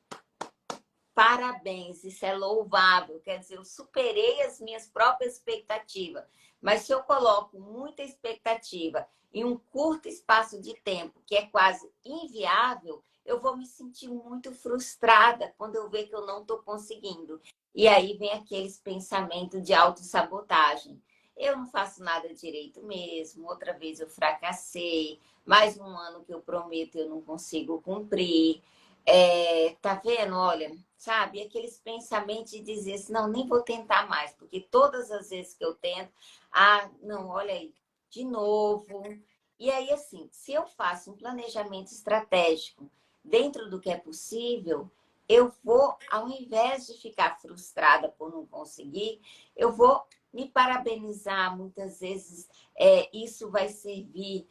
Speaker 2: Parabéns, isso é louvável. Quer dizer, eu superei as minhas próprias expectativas. Mas se eu coloco muita expectativa em um curto espaço de tempo, que é quase inviável, eu vou me sentir muito frustrada quando eu ver que eu não estou conseguindo. E aí vem aqueles pensamentos de autossabotagem. Eu não faço nada direito mesmo, outra vez eu fracassei, mais um ano que eu prometo eu não consigo cumprir. Tá vendo? Olha, sabe? Aqueles pensamentos de dizer assim, não, nem vou tentar mais, porque todas as vezes que eu tento, não, olha aí, de novo. E aí, assim, se eu faço um planejamento estratégico dentro do que é possível, eu vou, ao invés de ficar frustrada por não conseguir, eu vou me parabenizar. Muitas vezes isso vai servir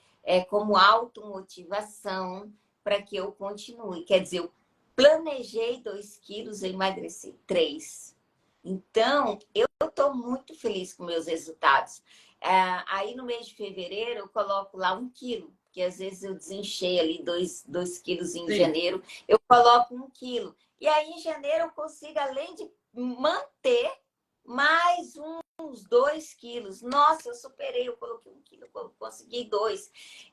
Speaker 2: como automotivação para que eu continue. Quer dizer, eu planejei 2 quilos, eu emagreci 3. Então, eu estou muito feliz com meus resultados. Aí, no mês de fevereiro, eu coloco lá 1 quilo, porque às vezes eu desenchei ali 2 quilos em janeiro, eu coloco 1 quilo. E aí, em janeiro, eu consigo, além de manter, mais uns 2 quilos. Nossa, eu superei, eu coloquei 1 quilo, eu consegui 2.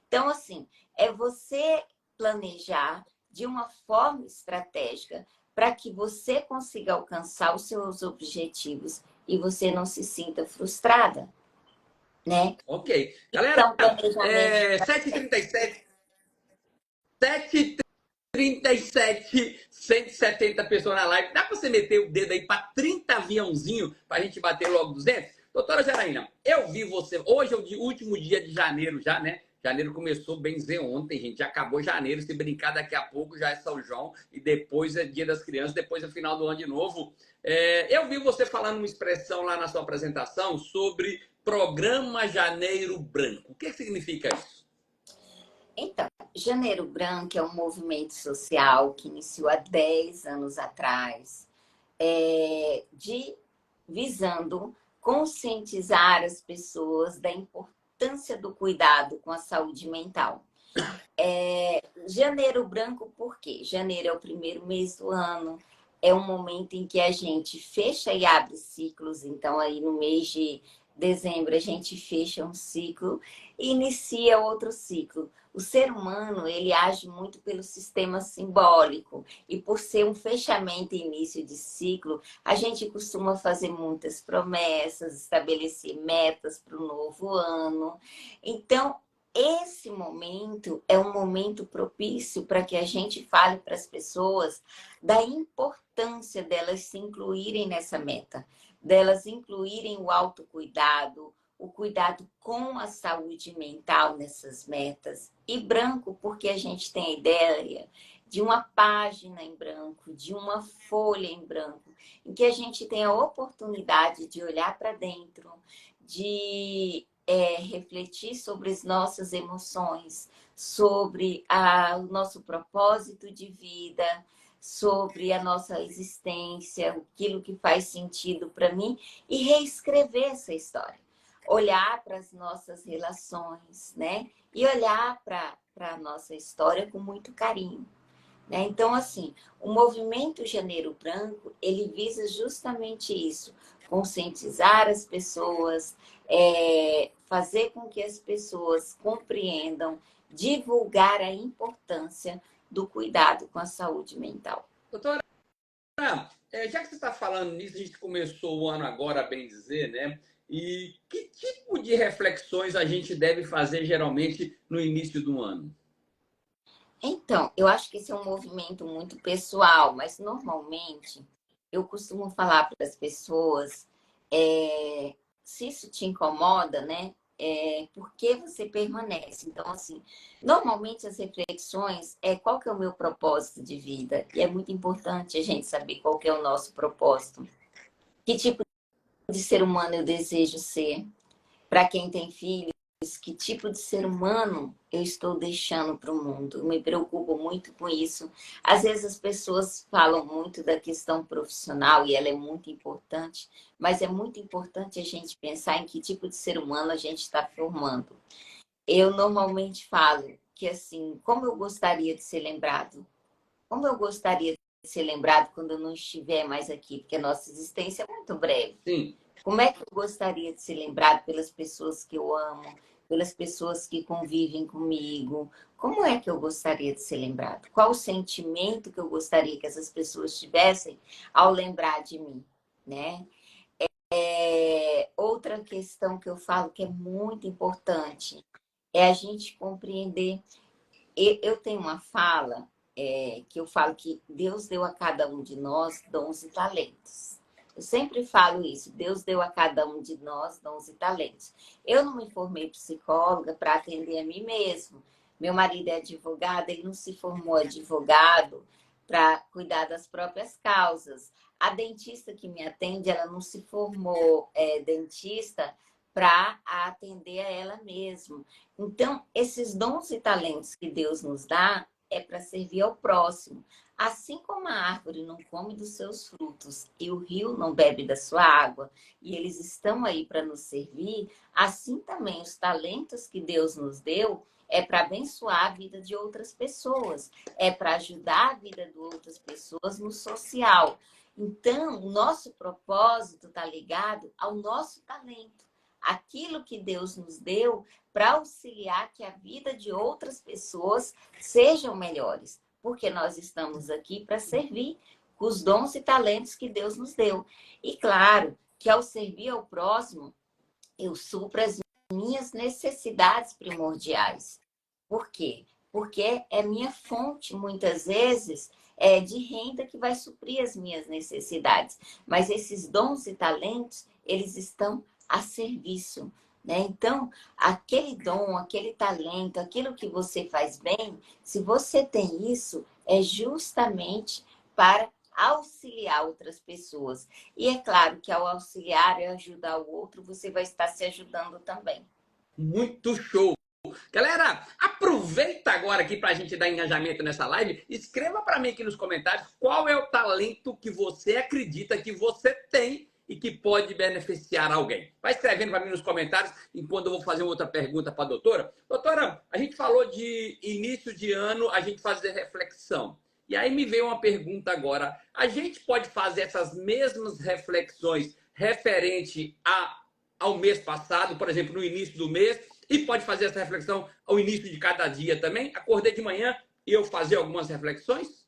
Speaker 2: Então, assim, é você planejar de uma forma estratégica para que você consiga alcançar os seus objetivos e você não se sinta frustrada, né?
Speaker 1: Ok. Galera,
Speaker 2: Então, planejamento de
Speaker 1: 7h37, 7h37, 170 pessoas na live. Dá para você meter o dedo aí para 30 aviãozinho para a gente bater logo 200? Doutora Janaína, eu vi você. Hoje é o último dia de janeiro já, né? Janeiro começou, bem dizer, ontem, gente. Já acabou janeiro. Se brincar, daqui a pouco já é São João. E depois é Dia das Crianças. Depois é final do ano de novo. Eu vi você falando uma expressão lá na sua apresentação sobre Programa Janeiro Branco. O que significa isso?
Speaker 2: Então, Janeiro Branco é um movimento social que iniciou há 10 anos atrás, visando conscientizar as pessoas da importância do cuidado com a saúde mental. Janeiro Branco, por quê? Janeiro é o primeiro mês do ano, é um momento em que a gente fecha e abre ciclos. Então, aí no mês de dezembro, a gente fecha um ciclo e inicia outro ciclo. O ser humano, ele age muito pelo sistema simbólico. E por ser um fechamento e início de ciclo, a gente costuma fazer muitas promessas, estabelecer metas para o novo ano. Então, esse momento é um momento propício para que a gente fale para as pessoas da importância delas se incluírem nessa meta, delas incluírem o autocuidado, o cuidado com a saúde mental nessas metas. E branco, porque a gente tem a ideia de uma página em branco, de uma folha em branco, em que a gente tem a oportunidade de olhar para dentro, de refletir sobre as nossas emoções, sobre o nosso propósito de vida, sobre a nossa existência, aquilo que faz sentido para mim, e reescrever essa história. Olhar para as nossas relações, né? E olhar para a nossa história com muito carinho. Né? Então, assim, o movimento Janeiro Branco, ele visa justamente isso, conscientizar as pessoas, fazer com que as pessoas compreendam, divulgar a importância do cuidado com a saúde mental.
Speaker 1: Doutora, já que você está falando nisso, a gente começou o ano agora, a bem dizer, né? E que tipo de reflexões a gente deve fazer geralmente no início do ano?
Speaker 2: Então, eu acho que esse é um movimento muito pessoal, mas normalmente eu costumo falar para as pessoas, se isso te incomoda, né? Por que você permanece? Então, assim, normalmente as reflexões é qual que é o meu propósito de vida? E é muito importante a gente saber qual que é o nosso propósito. Que tipo de ser humano eu desejo ser? Para quem tem filhos, que tipo de ser humano eu estou deixando para o mundo? Eu me preocupo muito com isso. Às vezes as pessoas falam muito da questão profissional e ela é muito importante, mas é muito importante a gente pensar em que tipo de ser humano a gente está formando. Eu normalmente falo que, assim, como eu gostaria de ser lembrado? Como eu gostaria de ser lembrado quando eu não estiver mais aqui? Porque a nossa existência é muito breve.
Speaker 1: Sim.
Speaker 2: Como é que eu gostaria de ser lembrado pelas pessoas que eu amo, pelas pessoas que convivem comigo? Como é que eu gostaria de ser lembrado? Qual o sentimento que eu gostaria que essas pessoas tivessem ao lembrar de mim, né? Outra questão que eu falo que é muito importante é a gente compreender. Eu tenho uma fala que eu falo que Deus deu a cada um de nós dons e talentos. Eu sempre falo isso, Deus deu a cada um de nós dons e talentos. Eu não me formei psicóloga para atender a mim mesmo. Meu marido é advogado, ele não se formou advogado para cuidar das próprias causas. A dentista que me atende, ela não se formou dentista para atender a ela mesma. Então, esses dons e talentos que Deus nos dá é para servir ao próximo. Assim como a árvore não come dos seus frutos e o rio não bebe da sua água, e eles estão aí para nos servir, assim também os talentos que Deus nos deu é para abençoar a vida de outras pessoas, é para ajudar a vida de outras pessoas no social. Então, o nosso propósito está ligado ao nosso talento, aquilo que Deus nos deu para auxiliar que a vida de outras pessoas sejam melhores, porque nós estamos aqui para servir, com os dons e talentos que Deus nos deu. E claro que ao servir ao próximo, eu supro as minhas necessidades primordiais. Por quê? Porque é minha fonte, muitas vezes, de renda que vai suprir as minhas necessidades. Mas esses dons e talentos, eles estão a serviço, né? Então, aquele dom, aquele talento, aquilo que você faz bem, se você tem isso, é justamente para auxiliar outras pessoas. E é claro que ao auxiliar e ajudar o outro, você vai estar se ajudando também.
Speaker 1: Muito show! Galera, aproveita agora aqui para a gente dar engajamento nessa live. Escreva para mim aqui nos comentários qual é o talento que você acredita que você tem e que pode beneficiar alguém. Vai escrevendo para mim nos comentários enquanto eu vou fazer outra pergunta para a doutora. Doutora, a gente falou de início de ano, a gente fazer reflexão. E aí me veio uma pergunta agora. A gente pode fazer essas mesmas reflexões referente ao mês passado, por exemplo, no início do mês, e pode fazer essa reflexão ao início de cada dia também? Acordei de manhã e eu fazer algumas reflexões?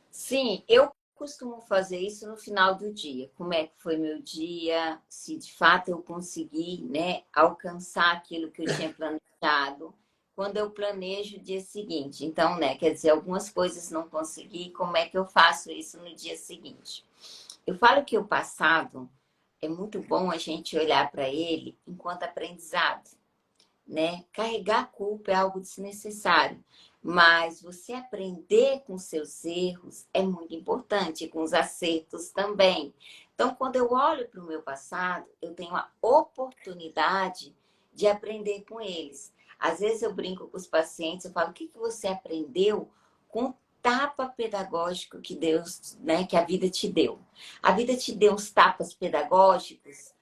Speaker 2: Sim, eu costumo fazer isso no final do dia. Como é que foi meu dia? Se de fato eu consegui, né, alcançar aquilo que eu tinha planejado. Quando eu planejo o dia seguinte. Então, né, quer dizer, algumas coisas não consegui, como é que eu faço isso no dia seguinte? Eu falo que o passado é muito bom a gente olhar para ele enquanto aprendizado, né? Carregar a culpa é algo desnecessário, mas você aprender com seus erros é muito importante, com os acertos também. Então, quando eu olho para o meu passado, eu tenho a oportunidade de aprender com eles. Às vezes eu brinco com os pacientes, eu falo, o que você aprendeu com o tapa pedagógico que Deus, né, que a vida te deu? A vida te deu uns tapas pedagógicos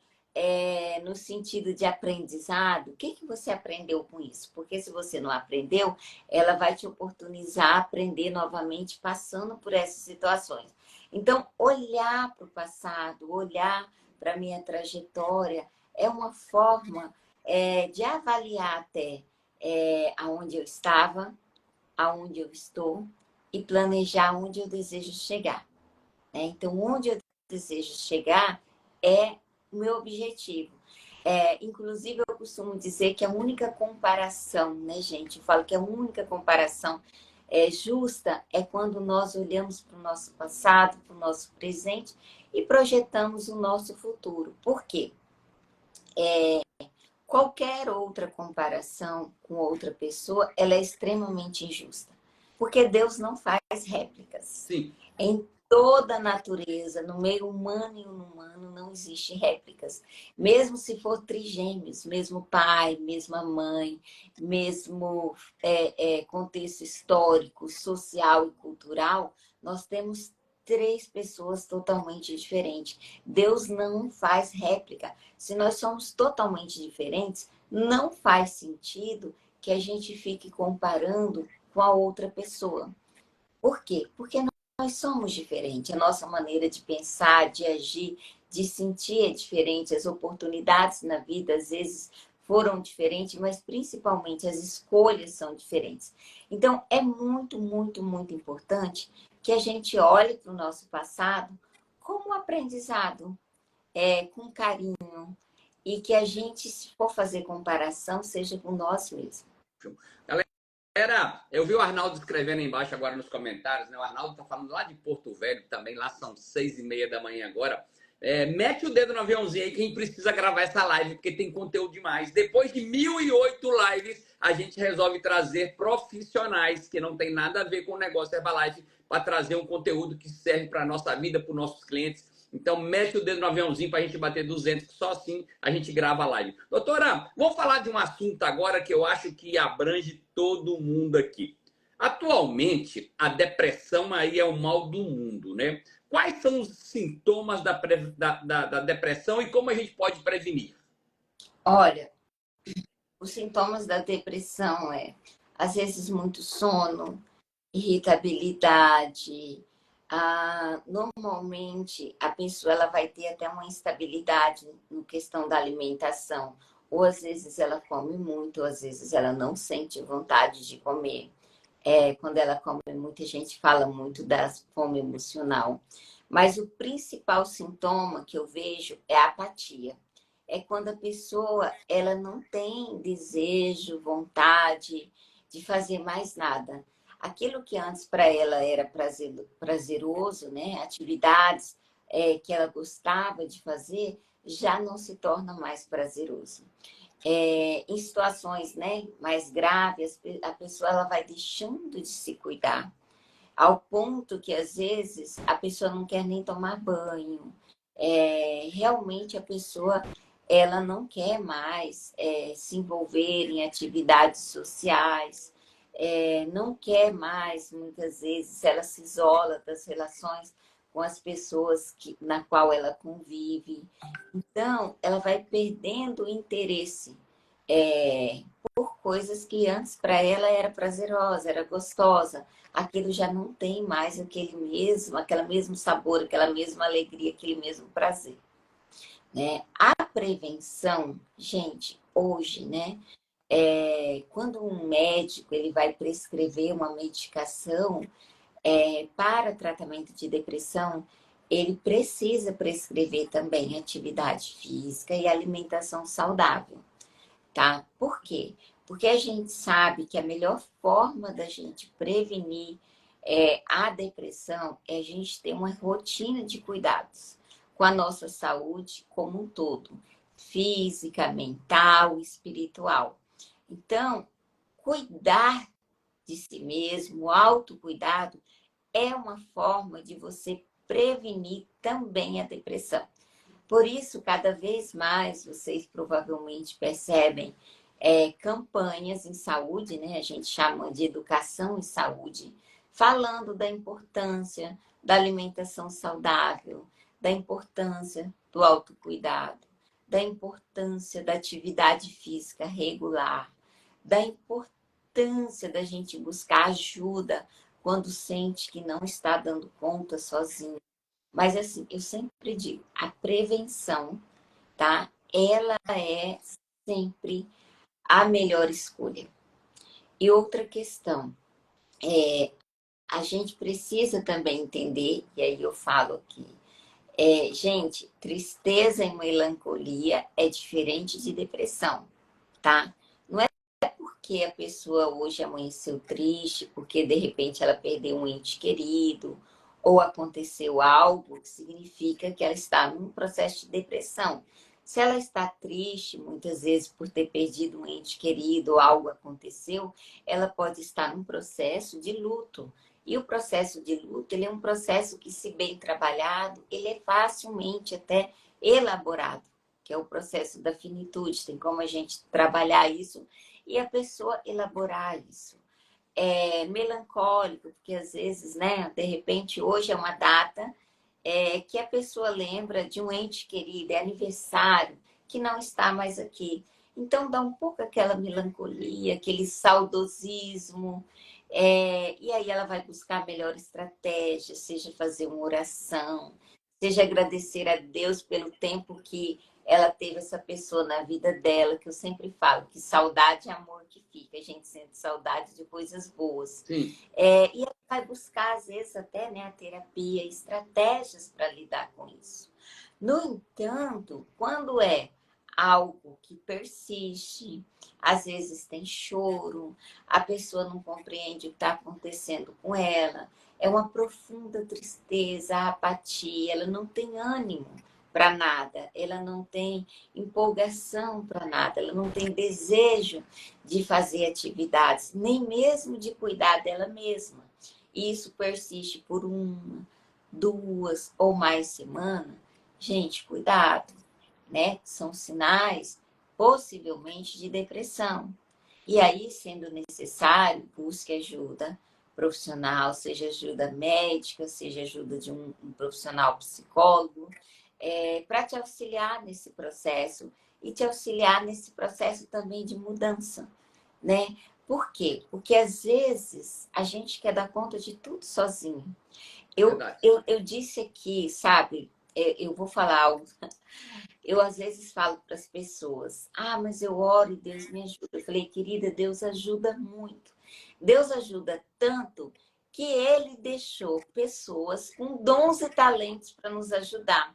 Speaker 2: no sentido de aprendizado. O que você aprendeu com isso? Porque se você não aprendeu, ela vai te oportunizar a aprender novamente passando por essas situações. Então, olhar para o passado, olhar para a minha trajetória, é uma forma de avaliar até aonde eu estava, aonde eu estou e planejar onde eu desejo chegar, né? Então, onde eu desejo chegar é o meu objetivo. Inclusive, eu costumo dizer que a única comparação, né, gente? Eu falo que a única comparação justa é quando nós olhamos para o nosso passado, para o nosso presente e projetamos o nosso futuro. Por quê? Qualquer outra comparação com outra pessoa, ela é extremamente injusta. Porque Deus não faz réplicas.
Speaker 1: Sim.
Speaker 2: Em toda a natureza, no meio humano e inumano, não existe réplicas. Mesmo se for trigêmeos, mesmo pai, mesma mãe, mesmo contexto histórico, social e cultural, nós temos três pessoas totalmente diferentes. Deus não faz réplica. Se nós somos totalmente diferentes, não faz sentido que a gente fique comparando com a outra pessoa. Por quê? Porque nós somos diferentes. A nossa maneira de pensar, de agir, de sentir é diferente. As oportunidades na vida, às vezes, foram diferentes, mas principalmente as escolhas são diferentes. Então, é muito, muito, muito importante que a gente olhe para o nosso passado como um aprendizado, com carinho, e que a gente, se for fazer comparação, seja com nós mesmos.
Speaker 1: Galera, eu vi o Arnaldo escrevendo aí embaixo agora nos comentários, né? O Arnaldo tá falando lá de Porto Velho também, lá são 6h30 da manhã agora. Mete o dedo no aviãozinho aí que a gente precisa gravar essa live, porque tem conteúdo demais. Depois de 1.008 lives, a gente resolve trazer profissionais que não tem nada a ver com o negócio Herbalife para trazer um conteúdo que serve para a nossa vida, para os nossos clientes. Então, mete o dedo no aviãozinho para a gente bater 200, que só assim a gente grava a live. Doutora, vamos falar de um assunto agora que eu acho que abrange todo mundo aqui. Atualmente, a depressão aí é o mal do mundo, né? Quais são os sintomas da depressão e como a gente pode prevenir?
Speaker 2: Olha, os sintomas da depressão às vezes, muito sono, irritabilidade. Normalmente, a pessoa ela vai ter até uma instabilidade no questão da alimentação. Ou às vezes ela come muito, ou às vezes ela não sente vontade de comer. quando ela come muito, a gente fala muito da fome emocional. Mas o principal sintoma que eu vejo é a apatia. É quando a pessoa ela não tem desejo, vontade de fazer mais nada. Aquilo que antes para ela era prazeroso, né? Atividades que ela gostava de fazer, já não se torna mais prazeroso. Em situações, né, mais graves, a pessoa ela vai deixando de se cuidar, ao ponto que, às vezes, a pessoa não quer nem tomar banho. Realmente, a pessoa ela não quer mais se envolver em atividades sociais, não quer mais, muitas vezes, ela se isola das relações com as pessoas na qual ela convive. Então, ela vai perdendo o interesse por coisas que antes para ela era prazerosa, era gostosa. Aquilo já não tem mais aquele mesmo sabor, aquela mesma alegria, aquele mesmo prazer, né? A prevenção, gente, hoje, né? Quando um médico ele vai prescrever uma medicação para tratamento de depressão, ele precisa prescrever também atividade física e alimentação saudável, tá? Por quê? Porque a gente sabe que a melhor forma da gente prevenir a depressão é a gente ter uma rotina de cuidados com a nossa saúde como um todo, física, mental, espiritual. Então, cuidar de si mesmo, o autocuidado, é uma forma de você prevenir também a depressão. Por isso, cada vez mais, vocês provavelmente percebem campanhas em saúde, né? A gente chama de educação em saúde, falando da importância da alimentação saudável, da importância do autocuidado, da importância da atividade física regular, da importância da gente buscar ajuda quando sente que não está dando conta sozinho. Mas, assim, eu sempre digo, a prevenção, tá? Ela é sempre a melhor escolha. E outra questão, a gente precisa também entender, e aí eu falo aqui, gente, tristeza e melancolia é diferente de depressão, tá? Não é porque a pessoa hoje amanheceu triste, porque de repente ela perdeu um ente querido, ou aconteceu algo que significa que ela está num processo de depressão. Se ela está triste, muitas vezes por ter perdido um ente querido ou algo aconteceu, ela pode estar num processo de luto. E o processo de luto, ele é um processo que, se bem trabalhado, ele é facilmente até elaborado, que é o processo da finitude. Tem como a gente trabalhar isso e a pessoa elaborar isso. Melancólico, porque às vezes, né, de repente, hoje é uma data que a pessoa lembra de um ente querido, é aniversário, que não está mais aqui. Então, dá um pouco aquela melancolia, aquele saudosismo, e aí ela vai buscar a melhor estratégia, seja fazer uma oração, seja agradecer a Deus pelo tempo que ela teve essa pessoa na vida dela, que eu sempre falo que saudade é amor que fica, a gente sente saudade de coisas boas.
Speaker 1: Sim.
Speaker 2: E ela vai buscar, às vezes, até, né, a terapia, estratégias para lidar com isso. No entanto, quando é algo que persiste, às vezes tem choro, a pessoa não compreende o que está acontecendo com ela, é uma profunda tristeza, apatia, ela não tem ânimo para nada, ela não tem empolgação para nada, ela não tem desejo de fazer atividades, nem mesmo de cuidar dela mesma. E isso persiste por 1, 2 ou mais semanas. Gente, cuidado, né? São sinais, possivelmente, de depressão. E aí, sendo necessário, busque ajuda profissional, seja ajuda médica, seja ajuda de um profissional psicólogo, para te auxiliar nesse processo e te auxiliar nesse processo também de mudança, né? Por quê? Porque às vezes a gente quer dar conta de tudo sozinho.
Speaker 1: Verdade.
Speaker 2: Eu disse aqui, sabe? Eu vou falar algo. Eu às vezes falo para as pessoas: ah, mas eu oro e Deus me ajuda. Eu falei, querida, Deus ajuda muito. Deus ajuda tanto que Ele deixou pessoas com dons e talentos para nos ajudar.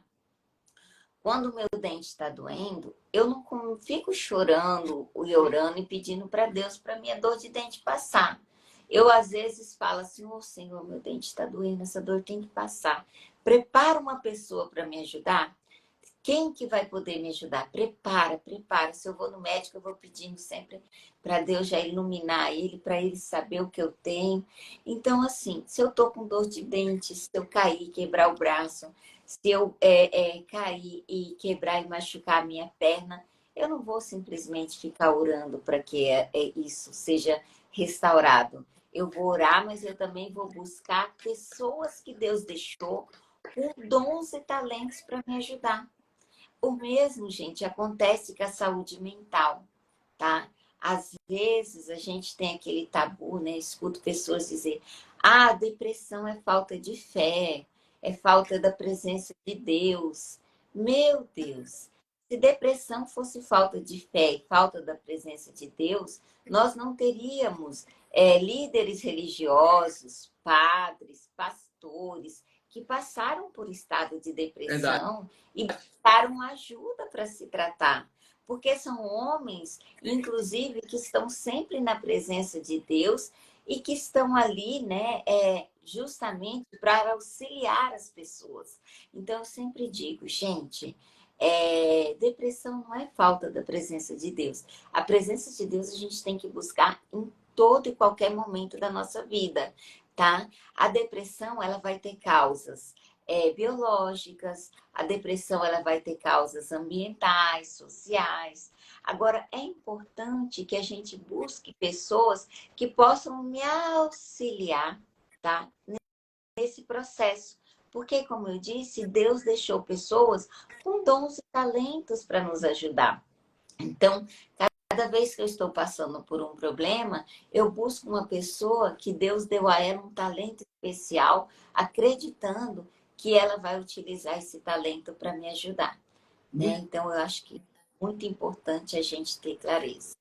Speaker 2: Quando o meu dente está doendo, eu não fico chorando e orando e pedindo para Deus para minha dor de dente passar. Eu, às vezes, falo assim, ô Senhor, meu dente está doendo, essa dor tem que passar. Prepara uma pessoa para me ajudar. Quem que vai poder me ajudar? Prepara, prepara. Se eu vou no médico, eu vou pedindo sempre para Deus já iluminar ele, para ele saber o que eu tenho. Então, assim, se eu tô com dor de dente, se eu cair, quebrar o braço, se eu cair e quebrar e machucar a minha perna, eu não vou simplesmente ficar orando para que isso seja restaurado. Eu vou orar, mas eu também vou buscar pessoas que Deus deixou com dons e talentos para me ajudar. O mesmo, gente, acontece com a saúde mental, tá? Às vezes a gente tem aquele tabu, né? Escuto pessoas dizer: ah, depressão é falta de fé, é falta da presença de Deus. Meu Deus, se depressão fosse falta de fé e falta da presença de Deus, nós não teríamos líderes religiosos, padres, pastores, que passaram por estado de
Speaker 1: Verdade.
Speaker 2: depressão e buscaram ajuda para se tratar. Porque são homens, inclusive, que estão sempre na presença de Deus e que estão ali, né, justamente para auxiliar as pessoas. Então, eu sempre digo, gente, depressão não é falta da presença de Deus. A presença de Deus a gente tem que buscar em todo e qualquer momento da nossa vida, tá? A depressão, ela vai ter causas biológicas, a depressão ela vai ter causas ambientais, sociais. Agora, é importante que a gente busque pessoas que possam me auxiliar, tá? Nesse processo. Porque, como eu disse, Deus deixou pessoas com dons e talentos para nos ajudar. Então, cada vez que eu estou passando por um problema, eu busco uma pessoa que Deus deu a ela um talento especial, acreditando que ela vai utilizar esse talento para me ajudar, né? Então, eu acho que é muito importante a gente ter clareza.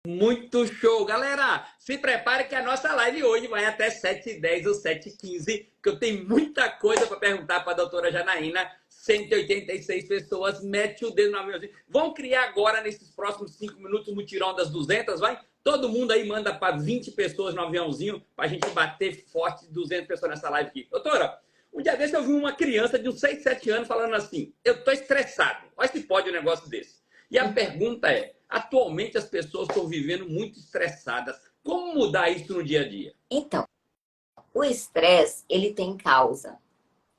Speaker 1: Muito show, galera! Se prepare que a nossa live hoje vai até 7h10 ou 7h15, que eu tenho muita coisa para perguntar para a doutora Janaína. 186 pessoas, mete o dedo no aviãozinho. Vamos criar agora, nesses próximos 5 minutos, o mutirão das 200, vai? Todo mundo aí manda para 20 pessoas no aviãozinho, para a gente bater forte 200 pessoas nessa live aqui. Doutora, um dia desse eu vi uma criança de uns 6, 7 anos falando assim, eu tô estressado. Olha se pode um negócio desse. E a pergunta é, atualmente as pessoas estão vivendo muito estressadas. Como mudar isso no dia a dia?
Speaker 2: Então, o estresse, ele tem causa.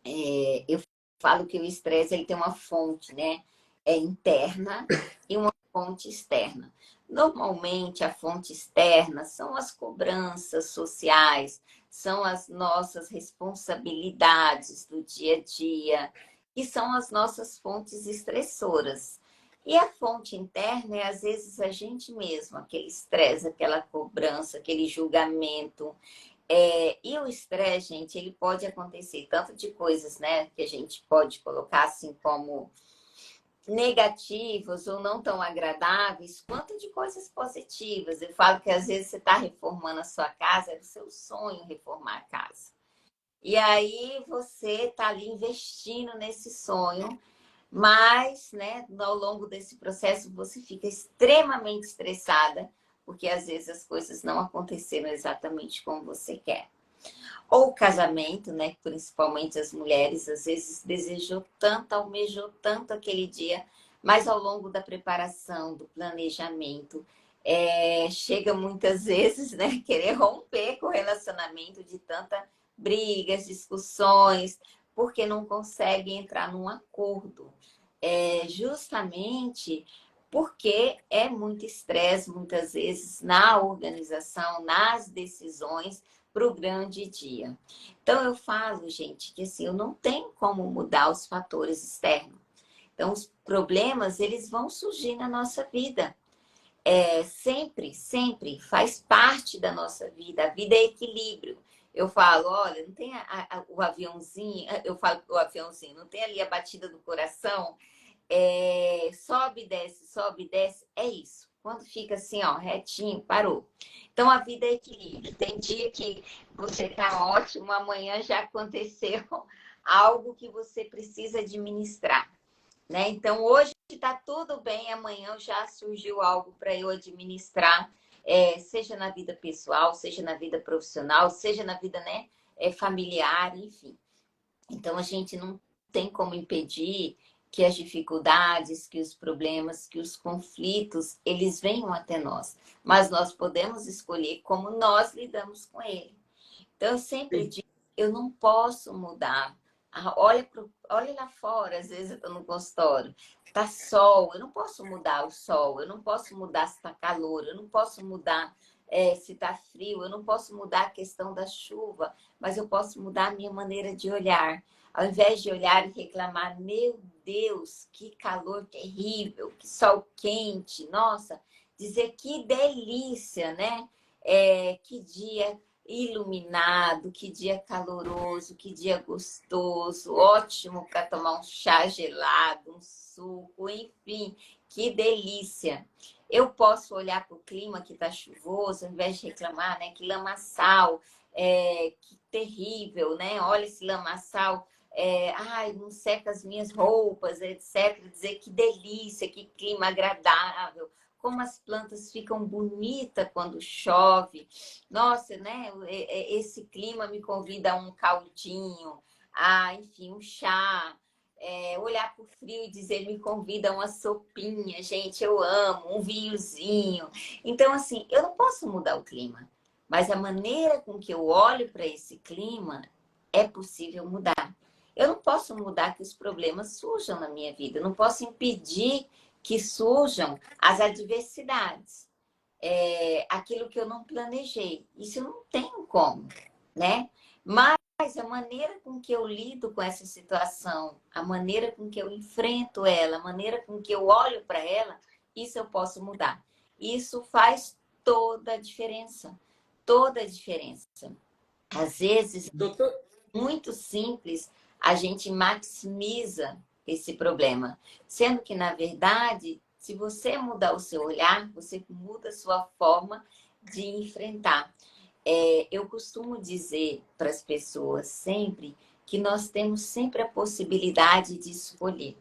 Speaker 2: Eu falo que o estresse ele tem uma fonte, né? Interna e uma fonte externa. Normalmente, a fonte externa são as cobranças sociais, são as nossas responsabilidades do dia a dia, que são as nossas fontes estressoras. E a fonte interna é, às vezes, a gente mesmo, aquele estresse, aquela cobrança, aquele julgamento. E o estresse, gente, ele pode acontecer tanto de coisas, né, que a gente pode colocar assim como negativas ou não tão agradáveis, quanto de coisas positivas. Eu falo que às vezes você está reformando a sua casa, é o seu sonho reformar a casa. E aí você está ali investindo nesse sonho, mas, né, ao longo desse processo você fica extremamente estressada, porque às vezes as coisas não aconteceram exatamente como você quer. Ou o casamento, né? Principalmente as mulheres, às vezes desejou tanto, almejou tanto aquele dia, mas ao longo da preparação, do planejamento, chega muitas vezes, né? Querer romper com o relacionamento de tanta brigas, discussões, porque não consegue entrar num acordo. Justamente porque é muito estresse, muitas vezes, na organização, nas decisões, para o grande dia. Então, eu falo, gente, que assim, eu não tenho como mudar os fatores externos. Então, os problemas, eles vão surgir na nossa vida. Sempre, sempre faz parte da nossa vida. A vida é equilíbrio. Eu falo, olha, não tem o aviãozinho, eu falo o aviãozinho, não tem ali a batida do coração, sobe e desce, é isso. Quando fica assim, ó, retinho, parou. Então, a vida é equilíbrio. Tem dia que você tá ótimo, amanhã já aconteceu algo que você precisa administrar, né? Então, hoje está tudo bem, amanhã já surgiu algo para eu administrar, seja na vida pessoal, seja na vida profissional, seja na vida, né, familiar, enfim. Então, a gente não tem como impedir que as dificuldades, que os problemas, que os conflitos, eles venham até nós. Mas nós podemos escolher como nós lidamos com ele. Então, eu sempre
Speaker 1: Sim.
Speaker 2: digo, eu não posso mudar. Olha lá fora, às vezes eu estou no consultório, tá sol, eu não posso mudar o sol, eu não posso mudar se está calor, eu não posso mudar se está frio, eu não posso mudar a questão da chuva, mas eu posso mudar a minha maneira de olhar. Ao invés de olhar e reclamar, meu Deus, que calor terrível, que sol quente, nossa, dizer que delícia, né? Que dia iluminado, que dia caloroso, que dia gostoso, ótimo para tomar um chá gelado, um suco, enfim, que delícia. Eu posso olhar para o clima que está chuvoso, ao invés de reclamar, né? Que lamaçal, que terrível, né? Olha esse lamaçal, ai, não seca as minhas roupas, etc. Dizer que delícia, que clima agradável, como as plantas ficam bonitas quando chove. Nossa, né? Esse clima me convida a um caldinho, a, enfim, um chá. Olhar para o frio e dizer me convida a uma sopinha, gente, eu amo, um vinhozinho. Então, assim, eu não posso mudar o clima, mas a maneira com que eu olho para esse clima é possível mudar. Eu não posso mudar que os problemas surjam na minha vida, eu não posso impedir que surjam as adversidades, aquilo que eu não planejei. Isso eu não tenho como, né? Mas a maneira com que eu lido com essa situação, a maneira com que eu enfrento ela, a maneira com que eu olho para ela, isso eu posso mudar. Isso faz toda a diferença. Toda a diferença. Às vezes,
Speaker 1: Doutor,
Speaker 2: muito simples, a gente maximiza esse problema. Sendo que, na verdade, se você mudar o seu olhar, você muda a sua forma de enfrentar. Eu costumo dizer para as pessoas sempre que nós temos sempre a possibilidade de escolher.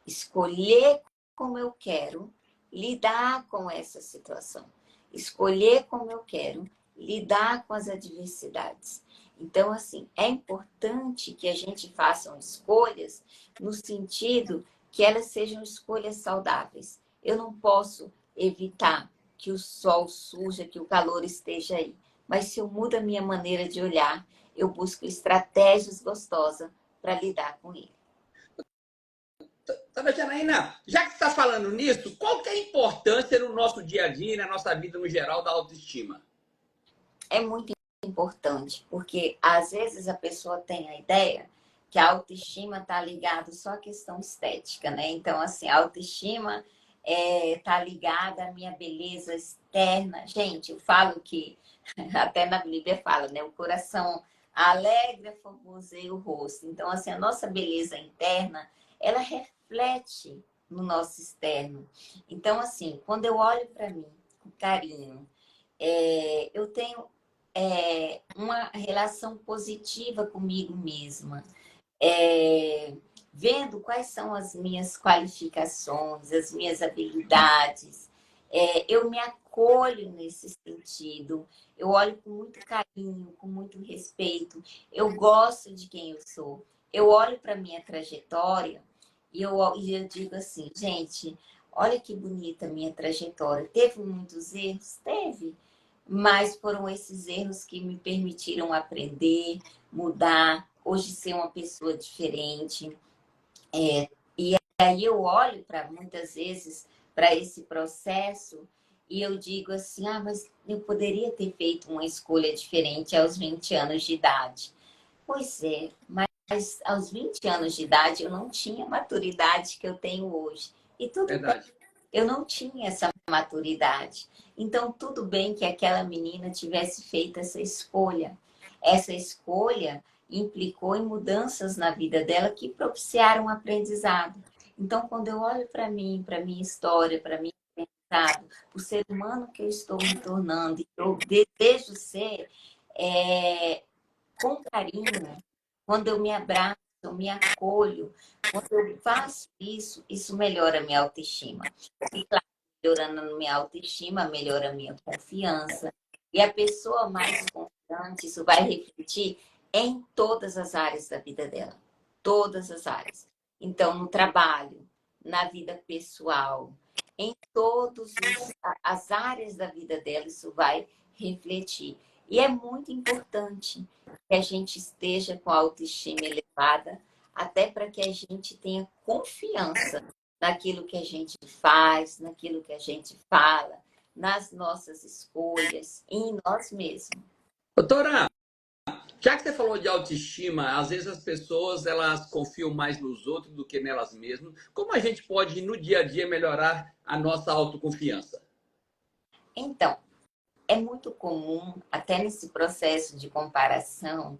Speaker 2: Escolher como eu quero lidar com essa situação. Escolher como eu quero lidar com as adversidades. Então, assim, é importante que a gente faça escolhas no sentido que elas sejam escolhas saudáveis. Eu não posso evitar que o sol surja, que o calor esteja aí. Mas se eu mudo a minha maneira de olhar, eu busco estratégias gostosas para lidar com ele.
Speaker 1: Janaína, já que você está falando nisso, qual que é a importância no nosso dia a dia, na nossa vida no geral, da autoestima?
Speaker 2: É muito importante, porque às vezes a pessoa tem a ideia que a autoestima está ligada só à questão estética, né? Então, assim, a autoestima está ligada à minha beleza externa. Gente, eu falo que, até na Bíblia fala, né? O coração alegre formoseia o rosto. Então, assim, a nossa beleza interna, ela reflete no nosso externo. Então, assim, quando eu olho para mim com carinho, eu tenho uma relação positiva comigo mesma, é, vendo quais são as minhas qualificações, as minhas habilidades. Eu me acolho nesse sentido, eu olho com muito carinho, com muito respeito, eu gosto de quem eu sou. Eu olho para a minha trajetória e eu digo assim, gente, olha que bonita a minha trajetória. Teve muitos erros? Teve. Mas foram esses erros que me permitiram aprender, mudar, hoje ser uma pessoa diferente. E aí eu olho para muitas vezes para esse processo e eu digo assim, mas eu poderia ter feito uma escolha diferente aos 20 anos de idade. Pois é, mas aos 20 anos de idade eu não tinha a maturidade que eu tenho hoje. E tudo bem,
Speaker 1: Verdade.
Speaker 2: eu não tinha essa maturidade. Então, tudo bem que aquela menina tivesse feito essa escolha. Essa escolha implicou em mudanças na vida dela que propiciaram um aprendizado. Então, quando eu olho para mim, para minha história, para mim, realizado, o ser humano que eu estou me tornando, eu desejo ser com carinho, quando eu me abraço, eu me acolho, quando eu faço isso, isso melhora a minha autoestima. E claro, melhorando a minha autoestima, melhora a minha confiança. E a pessoa mais confiante, isso vai refletir em todas as áreas da vida dela. Todas as áreas. Então, no trabalho, na vida pessoal, em todas as áreas da vida dela, isso vai refletir. E é muito importante que a gente esteja com a autoestima elevada, até para que a gente tenha confiança naquilo que a gente faz, naquilo que a gente fala, nas nossas escolhas, em nós mesmos.
Speaker 1: Doutora, já que você falou de autoestima, às vezes as pessoas elas confiam mais nos outros do que nelas mesmas. Como a gente pode, no dia a dia, melhorar a nossa autoconfiança?
Speaker 2: Então, é muito comum, até nesse processo de comparação,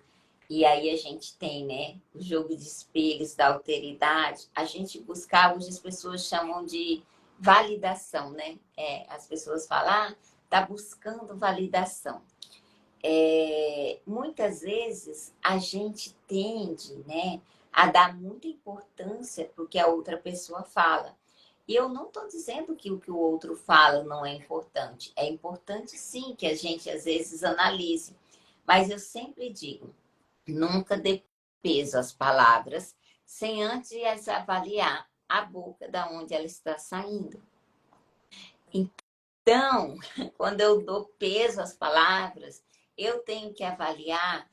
Speaker 2: e aí a gente tem, né, o jogo de espelhos da alteridade, a gente buscar, hoje as pessoas chamam de validação, né? As pessoas falam, tá buscando validação. Muitas vezes a gente tende, né, a dar muita importância para o que a outra pessoa fala. E eu não estou dizendo que o que o outro fala não é importante. É importante, sim, que a gente, às vezes, analise. Mas eu sempre digo, nunca dê peso às palavras sem antes avaliar a boca da onde ela está saindo. Então, quando eu dou peso às palavras, eu tenho que avaliar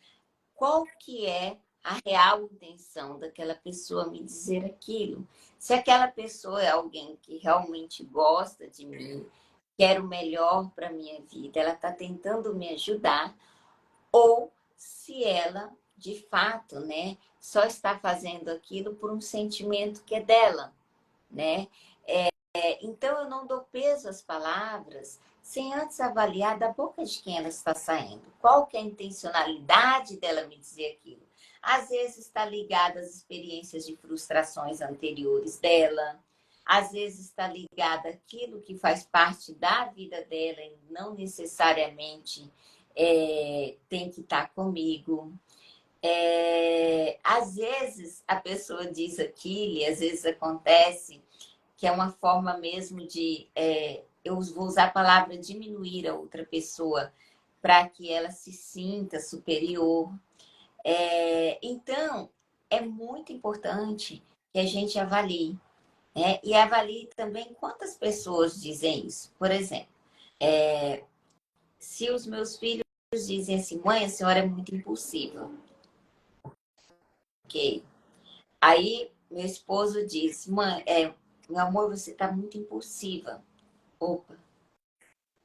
Speaker 2: qual que é a real intenção daquela pessoa me dizer aquilo. Se aquela pessoa é alguém que realmente gosta de mim, quer o melhor para a minha vida, ela está tentando me ajudar, ou se ela, de fato, né, só está fazendo aquilo por um sentimento que é dela, né? Então, eu não dou peso às palavras sem antes avaliar da boca de quem ela está saindo. Qual que é a intencionalidade dela me dizer aquilo? Às vezes está ligada às experiências de frustrações anteriores dela. Às vezes está ligada àquilo que faz parte da vida dela e não necessariamente tem que estar comigo. Às vezes a pessoa diz aquilo e às vezes acontece que é uma forma mesmo de, eu vou usar a palavra diminuir a outra pessoa para que ela se sinta superior. Então, é muito importante que a gente avalie, né? E avalie também quantas pessoas dizem isso. Por exemplo, se os meus filhos dizem assim, mãe, a senhora é muito impulsiva. Ok. Aí, meu esposo diz, mãe, meu amor, você está muito impulsiva. Opa.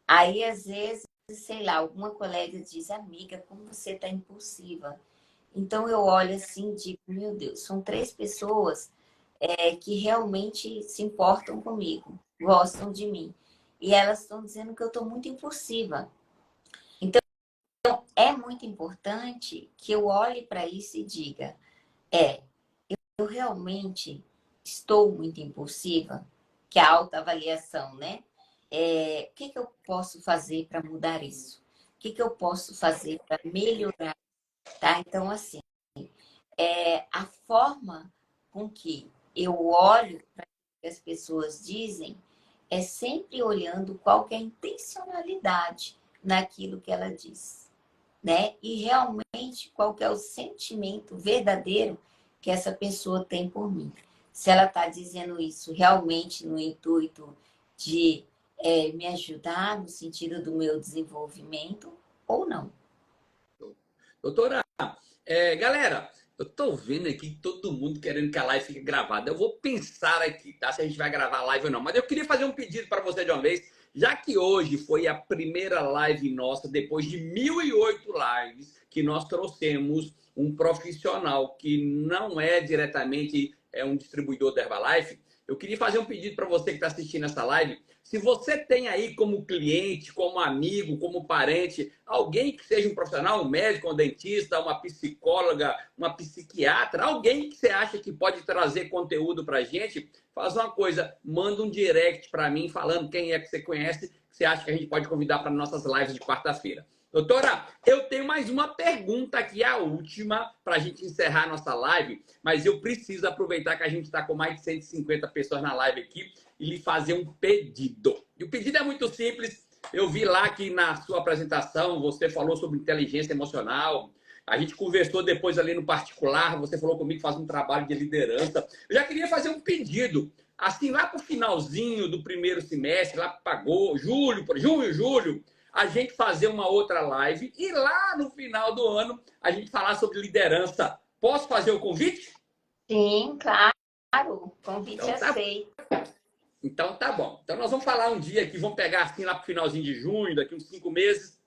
Speaker 2: Aí, às vezes, sei lá, alguma colega diz, amiga, como você está impulsiva. Então, eu olho assim e digo, meu Deus, são 3 pessoas que realmente se importam comigo, gostam de mim. E elas estão dizendo que eu estou muito impulsiva. Então, é muito importante que eu olhe para isso e diga, eu realmente estou muito impulsiva, que é a autoavaliação, né? O que eu posso fazer para mudar isso? O que eu posso fazer para melhorar? Tá? Então, assim, a forma com que eu olho para o que as pessoas dizem é sempre olhando qual que é a intencionalidade naquilo que ela diz, né? E realmente qual que é o sentimento verdadeiro que essa pessoa tem por mim. Se ela está dizendo isso realmente no intuito de me ajudar no sentido do meu desenvolvimento ou não.
Speaker 1: Doutora, galera, eu tô vendo aqui todo mundo querendo que a live fique gravada. Eu vou pensar aqui, tá? Se a gente vai gravar a live ou não. Mas eu queria fazer um pedido para você de uma vez. Já que hoje foi a primeira live nossa, depois de 1.008 lives, que nós trouxemos um profissional que não é diretamente um distribuidor da Herbalife, eu queria fazer um pedido para você que está assistindo essa live. Se você tem aí como cliente, como amigo, como parente, alguém que seja um profissional, um médico, um dentista, uma psicóloga, uma psiquiatra, alguém que você acha que pode trazer conteúdo para a gente, faz uma coisa, manda um direct para mim falando quem é que você conhece, que você acha que a gente pode convidar para nossas lives de quarta-feira. Doutora, eu tenho mais uma pergunta aqui, a última, para a gente encerrar a nossa live, mas eu preciso aproveitar que a gente está com mais de 150 pessoas na live aqui e lhe fazer um pedido. E o pedido é muito simples. Eu vi lá que na sua apresentação você falou sobre inteligência emocional. A gente conversou depois ali no particular. Você falou comigo que faz um trabalho de liderança. Eu já queria fazer um pedido. Assim, lá para o finalzinho do primeiro semestre, lá para julho, a gente fazer uma outra live e lá no final do ano a gente falar sobre liderança. Posso fazer o convite?
Speaker 2: Sim, claro. Convite
Speaker 1: Então tá
Speaker 2: aceito.
Speaker 1: Então tá bom. Então nós vamos falar um dia aqui, vamos pegar assim lá para o finalzinho de junho, daqui uns 5 meses,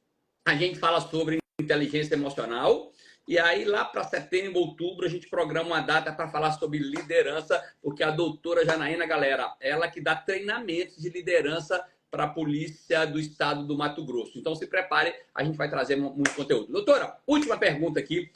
Speaker 1: a gente fala sobre inteligência emocional. E aí lá para setembro, outubro, a gente programa uma data para falar sobre liderança, porque a doutora Janaína, galera, ela que dá treinamentos de liderança para a polícia do estado do Mato Grosso. Então se prepare, a gente vai trazer muito conteúdo. Doutora, última pergunta aqui.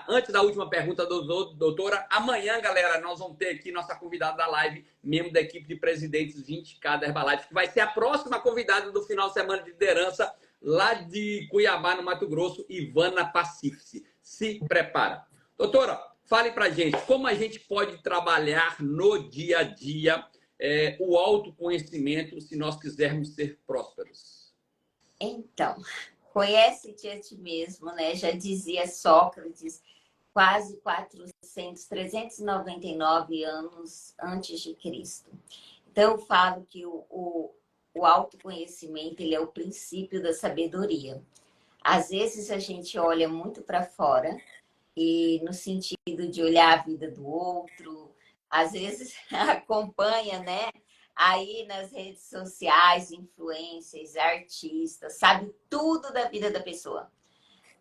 Speaker 1: Antes da última pergunta, doutora, amanhã, galera, nós vamos ter aqui nossa convidada da live, membro da equipe de presidentes 20K da Herbalife, que vai ser a próxima convidada do final de semana de liderança lá de Cuiabá, no Mato Grosso, Ivana Pacifici. Se prepara. Doutora, fale pra gente como a gente pode trabalhar no dia a dia o autoconhecimento se nós quisermos ser prósperos.
Speaker 2: Então, conhece-te a ti mesmo, né? Já dizia Sócrates, quase 399 anos antes de Cristo. Então, eu falo que o autoconhecimento ele é o princípio da sabedoria. Às vezes a gente olha muito para fora e no sentido de olhar a vida do outro, às vezes acompanha, né? Aí nas redes sociais, influencers, artistas, sabe tudo da vida da pessoa.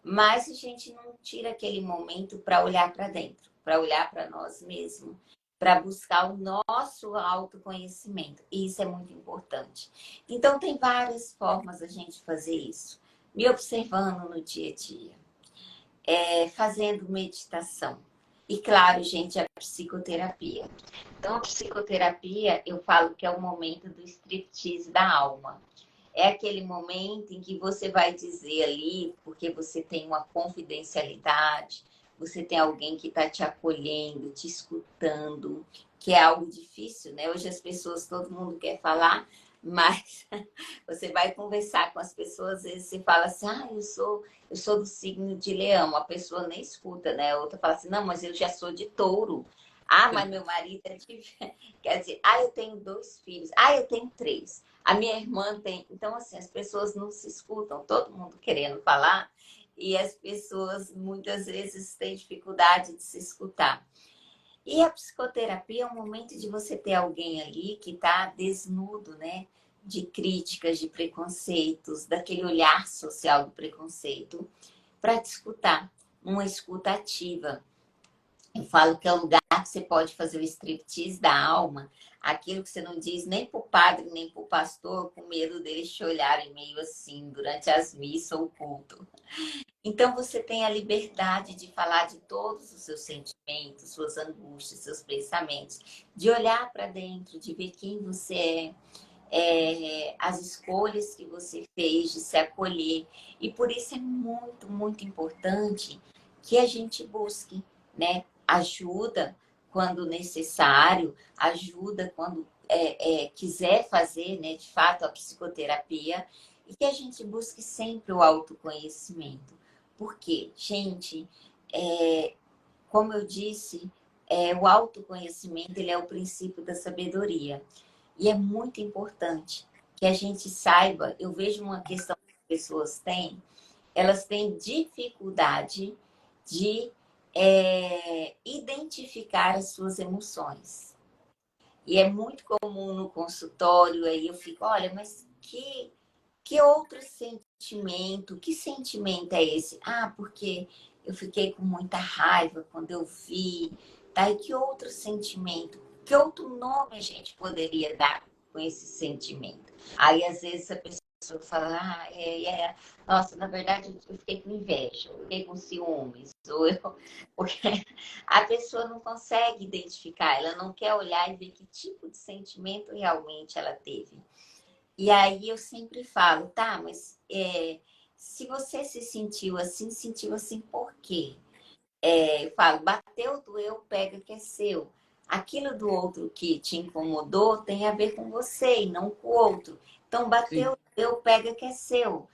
Speaker 2: Mas a gente não tira aquele momento para olhar para dentro, para olhar para nós mesmos, para buscar o nosso autoconhecimento. E isso é muito importante. Então, tem várias formas da gente fazer isso. Me observando no dia a dia, fazendo meditação. E, claro, gente, a psicoterapia. Então, a psicoterapia, eu falo que é o momento do striptease da alma. É aquele momento em que você vai dizer ali, porque você tem uma confidencialidade, você tem alguém que está te acolhendo, te escutando, que é algo difícil, né? Hoje as pessoas, todo mundo quer falar, mas você vai conversar com as pessoas, às vezes você fala assim, eu sou do signo de leão, a pessoa nem escuta, né? A outra fala assim, não, mas eu já sou de touro. Mas meu marido é de... Quer dizer, eu tenho 2 filhos. Eu tenho 3. A minha irmã tem... Então, assim, as pessoas não se escutam, todo mundo querendo falar, e as pessoas, muitas vezes, têm dificuldade de se escutar. E a psicoterapia é um momento de você ter alguém ali que está desnudo, né? De críticas, de preconceitos, daquele olhar social do preconceito, para te escutar, uma escuta ativa. Eu falo que é um lugar que você pode fazer o striptease da alma, aquilo que você não diz nem para o padre, nem para o pastor, com medo deles te olharem meio assim, durante as missas ou o culto. Então, você tem a liberdade de falar de todos os seus sentimentos, suas angústias, seus pensamentos, de olhar para dentro, de ver quem você as escolhas que você fez, de se acolher. E por isso é muito, muito importante que a gente busque, né, ajuda quando necessário, ajuda quando quiser fazer, né, de fato, a psicoterapia, e que a gente busque sempre o autoconhecimento. Porque, gente, como eu disse, o autoconhecimento ele é o princípio da sabedoria. E é muito importante que a gente saiba, eu vejo uma questão que as pessoas têm, elas têm dificuldade de identificar as suas emoções. E é muito comum no consultório, aí eu fico, olha, mas que outro sentimento? Que sentimento é esse? Porque eu fiquei com muita raiva quando eu vi. Tá? E que outro sentimento? Que outro nome a gente poderia dar com esse sentimento? Aí, às vezes, a pessoa fala, nossa, na verdade, eu fiquei com inveja, eu fiquei com ciúmes, porque a pessoa não consegue identificar, ela não quer olhar e ver que tipo de sentimento realmente ela teve. E aí eu sempre falo, tá, mas se você se sentiu assim por quê? Eu falo, bateu, doeu, pega que é seu. Aquilo do outro que te incomodou tem a ver com você e não com o outro. Então,
Speaker 1: Sim.
Speaker 2: bateu, doeu, pega que é seu.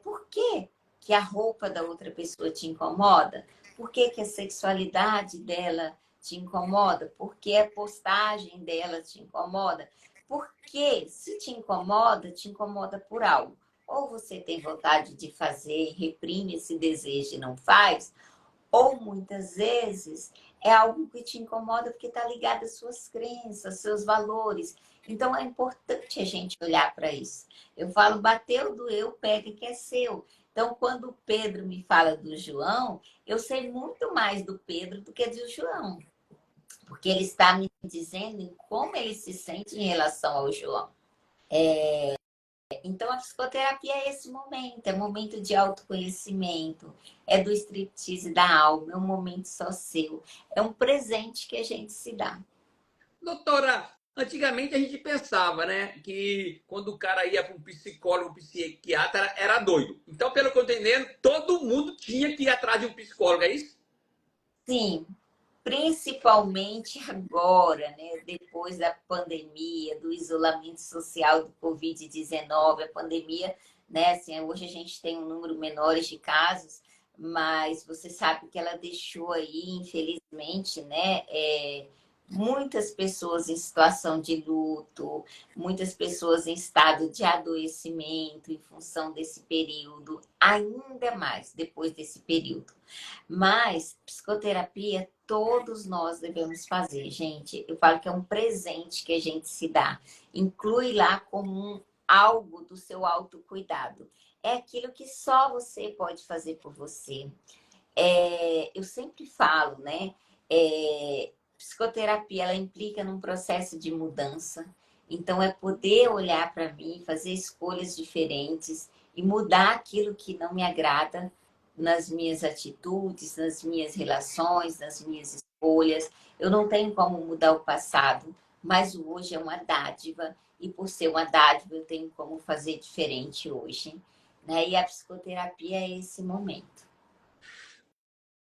Speaker 2: Por que que a roupa da outra pessoa te incomoda? Por que que a sexualidade dela te incomoda? Por que a postagem dela te incomoda? Porque se te incomoda por algo. Ou você tem vontade de fazer, reprime esse desejo e não faz, ou muitas vezes é algo que te incomoda porque está ligado às suas crenças, seus valores. Então é importante a gente olhar para isso. Eu falo, bateu, doeu, pega que é seu. Então, quando o Pedro me fala do João, eu sei muito mais do Pedro do que do João. Porque ele está me dizendo em como ele se sente em relação ao João. Então, a psicoterapia é esse momento, é momento de autoconhecimento, é do striptease da alma, é um momento só seu, é um presente que a gente se dá.
Speaker 1: Doutora, antigamente a gente pensava, né, que quando o cara ia para um psicólogo, um psiquiatra, era doido. Então, pelo que eu tô entendendo, todo mundo tinha que ir atrás de um psicólogo, é isso?
Speaker 2: Sim, principalmente agora, né, depois da pandemia, do isolamento social do Covid-19, a pandemia, né, assim, hoje a gente tem um número menor de casos, mas você sabe que ela deixou aí, infelizmente, né, muitas pessoas em situação de luto, muitas pessoas em estado de adoecimento em função desse período, ainda mais depois desse período. Mas psicoterapia todos nós devemos fazer, gente. Eu falo que é um presente que a gente se dá. Inclui lá como algo do seu autocuidado. É aquilo que só você pode fazer por você. Eu sempre falo, né? Psicoterapia, ela implica num processo de mudança. Então, é poder olhar para mim, fazer escolhas diferentes e mudar aquilo que não me agrada nas minhas atitudes, nas minhas relações, nas minhas escolhas. Eu não tenho como mudar o passado, mas o hoje é uma dádiva. E por ser uma dádiva, eu tenho como fazer diferente hoje. Né? E a psicoterapia é esse momento.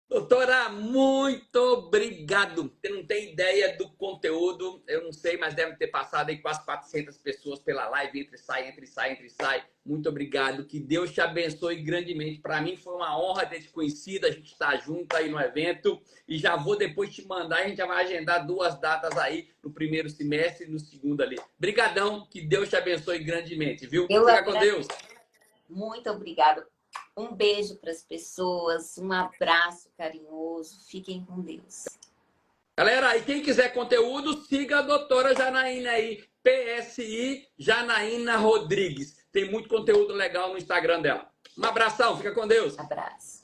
Speaker 1: Doutora, muito obrigado. Você não tem ideia do conteúdo, eu não sei, mas deve ter passado aí quase 400 pessoas pela live, entre sai, entre sai, entre sai. Muito obrigado, que Deus te abençoe grandemente. Para mim foi uma honra ter te conhecido, a gente está junto aí no evento e já vou depois te mandar, a gente já vai agendar 2 datas aí no primeiro semestre e no segundo ali. Brigadão, que Deus te abençoe grandemente, viu?
Speaker 2: Eu
Speaker 1: Fica com Deus.
Speaker 2: Muito obrigada. Um beijo para as pessoas, um abraço carinhoso. Fiquem com Deus.
Speaker 1: Galera, e quem quiser conteúdo, siga a doutora Janaína aí, PSI Janaína Rodrigues. Tem muito conteúdo legal no Instagram dela. Um abração, fica com Deus.
Speaker 2: Abraço.